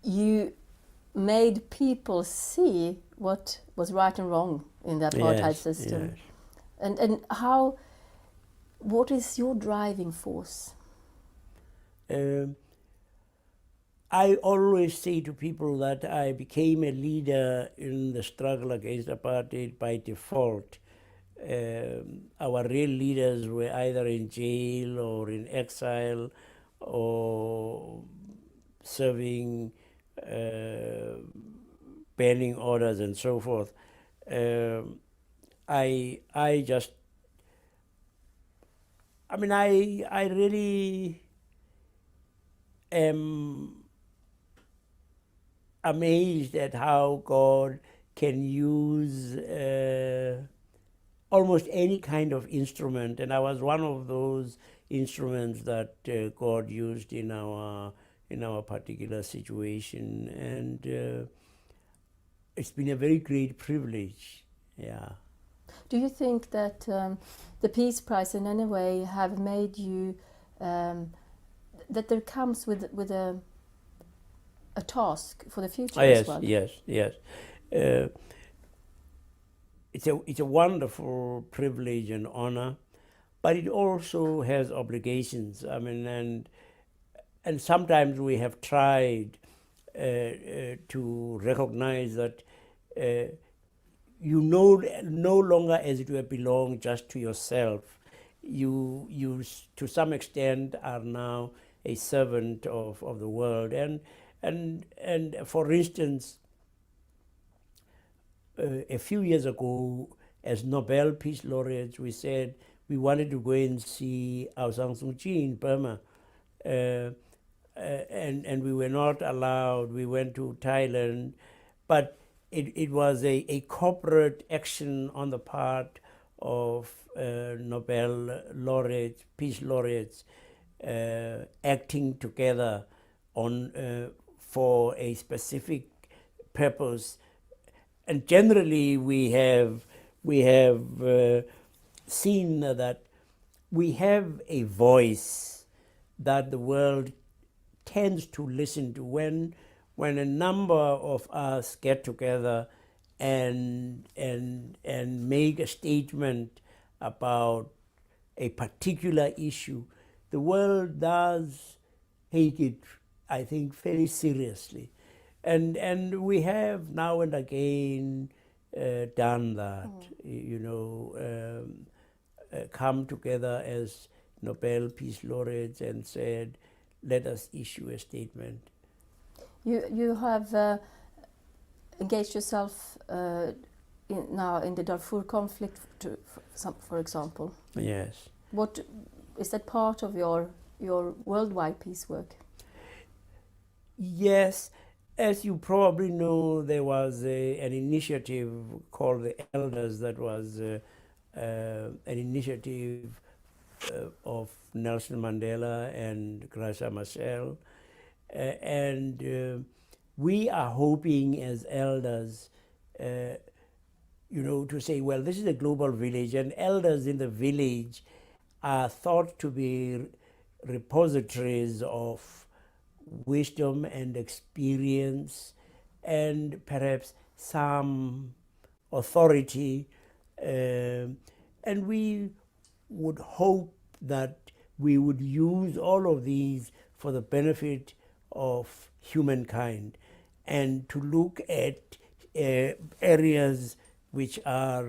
you made people see what was right and wrong in the apartheid system. Yes. And what is your driving force? I always say to people that I became a leader in the struggle against apartheid by default. Our real leaders were either in jail or in exile or serving banning orders and so forth. I really am amazed at how God can use almost any kind of instrument, and I was one of those instruments that God used in our particular situation, and it's been a very great privilege. Yeah. Do you think that the Peace Prize in any way have made you that there comes with a task for the future as well? Yes. It's a wonderful privilege and honor, but it also has obligations. I mean, and sometimes we have tried to recognize that you no longer, as it were, belong just to yourself. You to some extent are now a servant of the world, and for instance, a few years ago, as Nobel Peace Laureates, we said we wanted to go and see Aung San Suu Kyi in Burma, and we were not allowed. We went to Thailand, but it was a corporate action on the part of Nobel laureates, peace laureates, acting together on for a specific purpose. And generally, we have seen that we have a voice that the world tends to listen to when a number of us get together and make a statement about a particular issue. The world does take it, I think, very seriously, and we have now and again done that. You know, come together as Nobel Peace Laureates and said, let us issue a statement. You have engaged yourself now in the Darfur conflict, for example. Yes. What is that part of your worldwide peace work? Yes. As you probably know, there was an initiative called the Elders that was an initiative of Nelson Mandela and Graça Machel. And we are hoping as elders, you know, to say, well, this is a global village, and elders in the village are thought to be repositories of wisdom and experience and perhaps some authority. And we would hope that we would use all of these for the benefit of humankind and to look at areas which are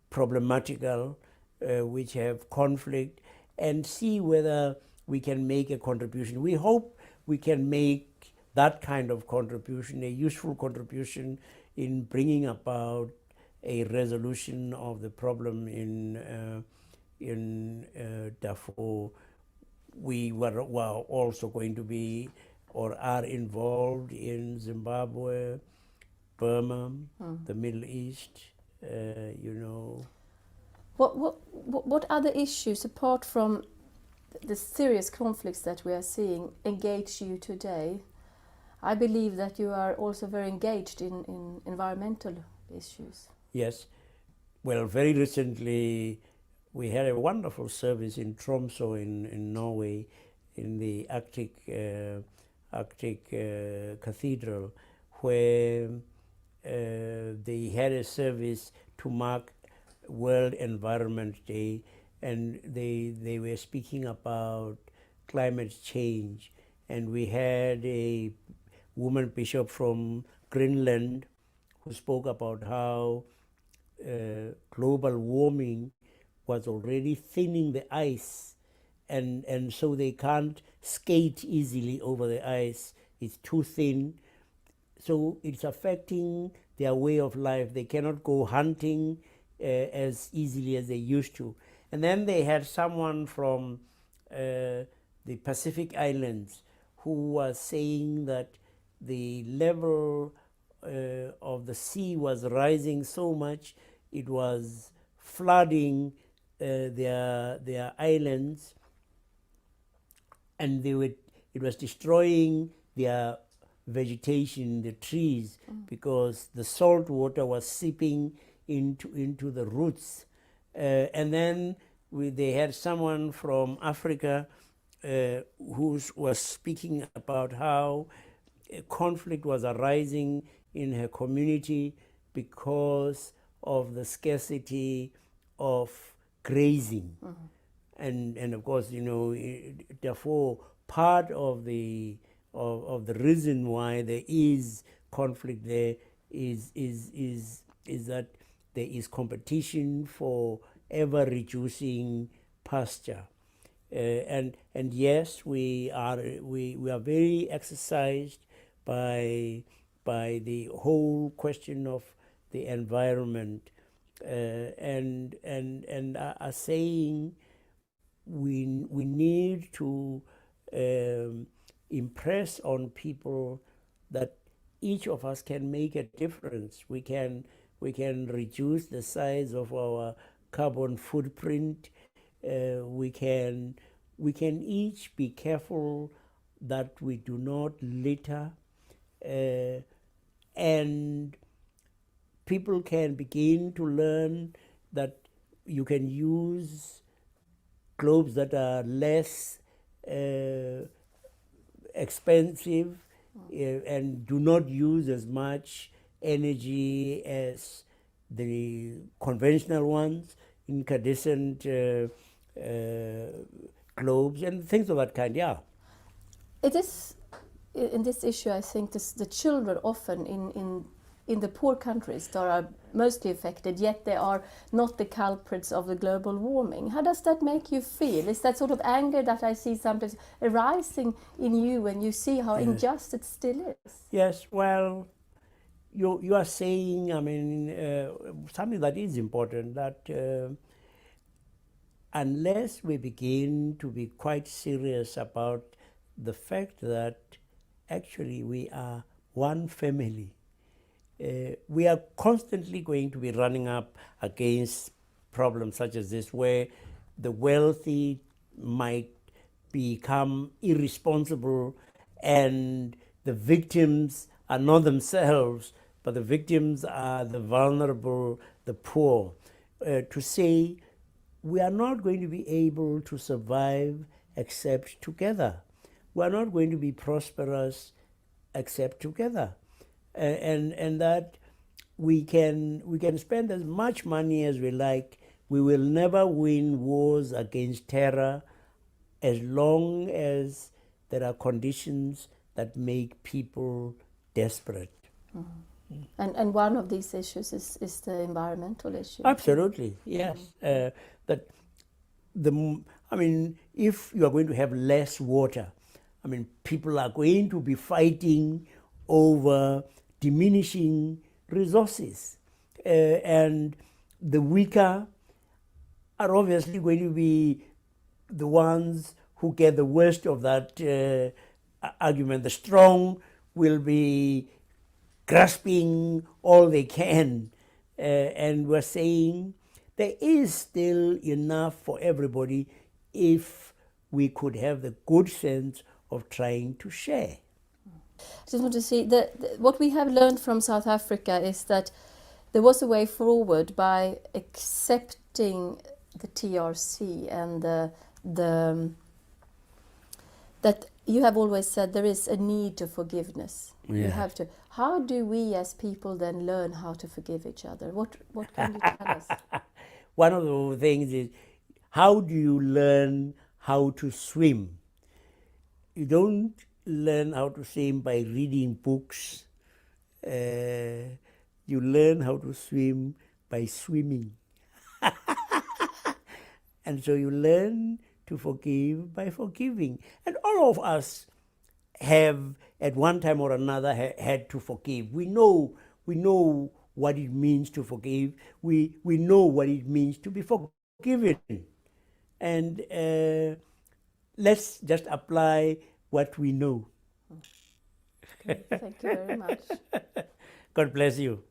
problematical, which have conflict, and see whether we can make a contribution. We hope we can make that kind of contribution, a useful contribution in bringing about a resolution of the problem in Darfur. We were also going to be or are involved in Zimbabwe, Burma, the Middle East, you know. What other issues, apart from the serious conflicts that we are seeing, engage you today? I believe that you are also very engaged in environmental issues. Yes. Well, very recently we had a wonderful service in Tromsø in Norway, in the Arctic Cathedral, where they had a service to mark World Environment Day, and they were speaking about climate change. And we had a woman bishop from Greenland who spoke about how global warming was already thinning the ice, and so they can't skate easily over the ice. It's too thin. So it's affecting their way of life. They cannot go hunting as easily as they used to. And then they had someone from the Pacific Islands who was saying that the level of the sea was rising so much, it was flooding their islands, and it was destroying their vegetation, the trees, because the salt water was seeping into the roots. And then they had someone from Africa who was speaking about how conflict was arising in her community because of the scarcity of grazing. And of course, you know, therefore part of the reason why there is conflict there is that there is competition for ever reducing pasture. And yes, we are very exercised by the whole question of the environment, and are saying we need to impress on people that each of us can make a difference. We can reduce the size of our carbon footprint. We can each be careful that we do not litter, and people can begin to learn that you can use globes that are less expensive and do not use as much energy as the conventional ones, incandescent globes and things of that kind. Yeah. It is in this issue. I think the children often in the poor countries that are mostly affected, yet they are not the culprits of the global warming. How does that make you feel? Is that sort of anger that I see sometimes arising in you when you see how unjust it still is? Yes, well, you are saying, I mean, something that is important, that unless we begin to be quite serious about the fact that actually we are one family, we are constantly going to be running up against problems such as this, where the wealthy might become irresponsible and the victims are not themselves, but the victims are the vulnerable, the poor. To say we are not going to be able to survive except together. We are not going to be prosperous except together. And that we can spend as much money as we like. We will never win wars against terror as long as there are conditions that make people desperate. Mm-hmm. And one of these issues is the environmental issue. Absolutely, yes. That I mean, if you are going to have less water, I mean, people are going to be fighting over diminishing resources, and the weaker are obviously going to be the ones who get the worst of that argument. The strong will be grasping all they can, and we're saying there is still enough for everybody if we could have the good sense of trying to share. I just want to see what we have learned from South Africa is that there was a way forward by accepting the TRC and that you have always said there is a need to forgiveness. Yeah. You have to. How do we as people then learn how to forgive each other? What can you tell us? One of the things is, how do you learn how to swim? You don't learn how to swim by reading books. You learn how to swim by swimming. And so you learn to forgive by forgiving. And all of us have, at one time or another, had to forgive. We know what it means to forgive. We know what it means to be forgiven. And let's just apply what we know. Okay, thank you very much. God bless you.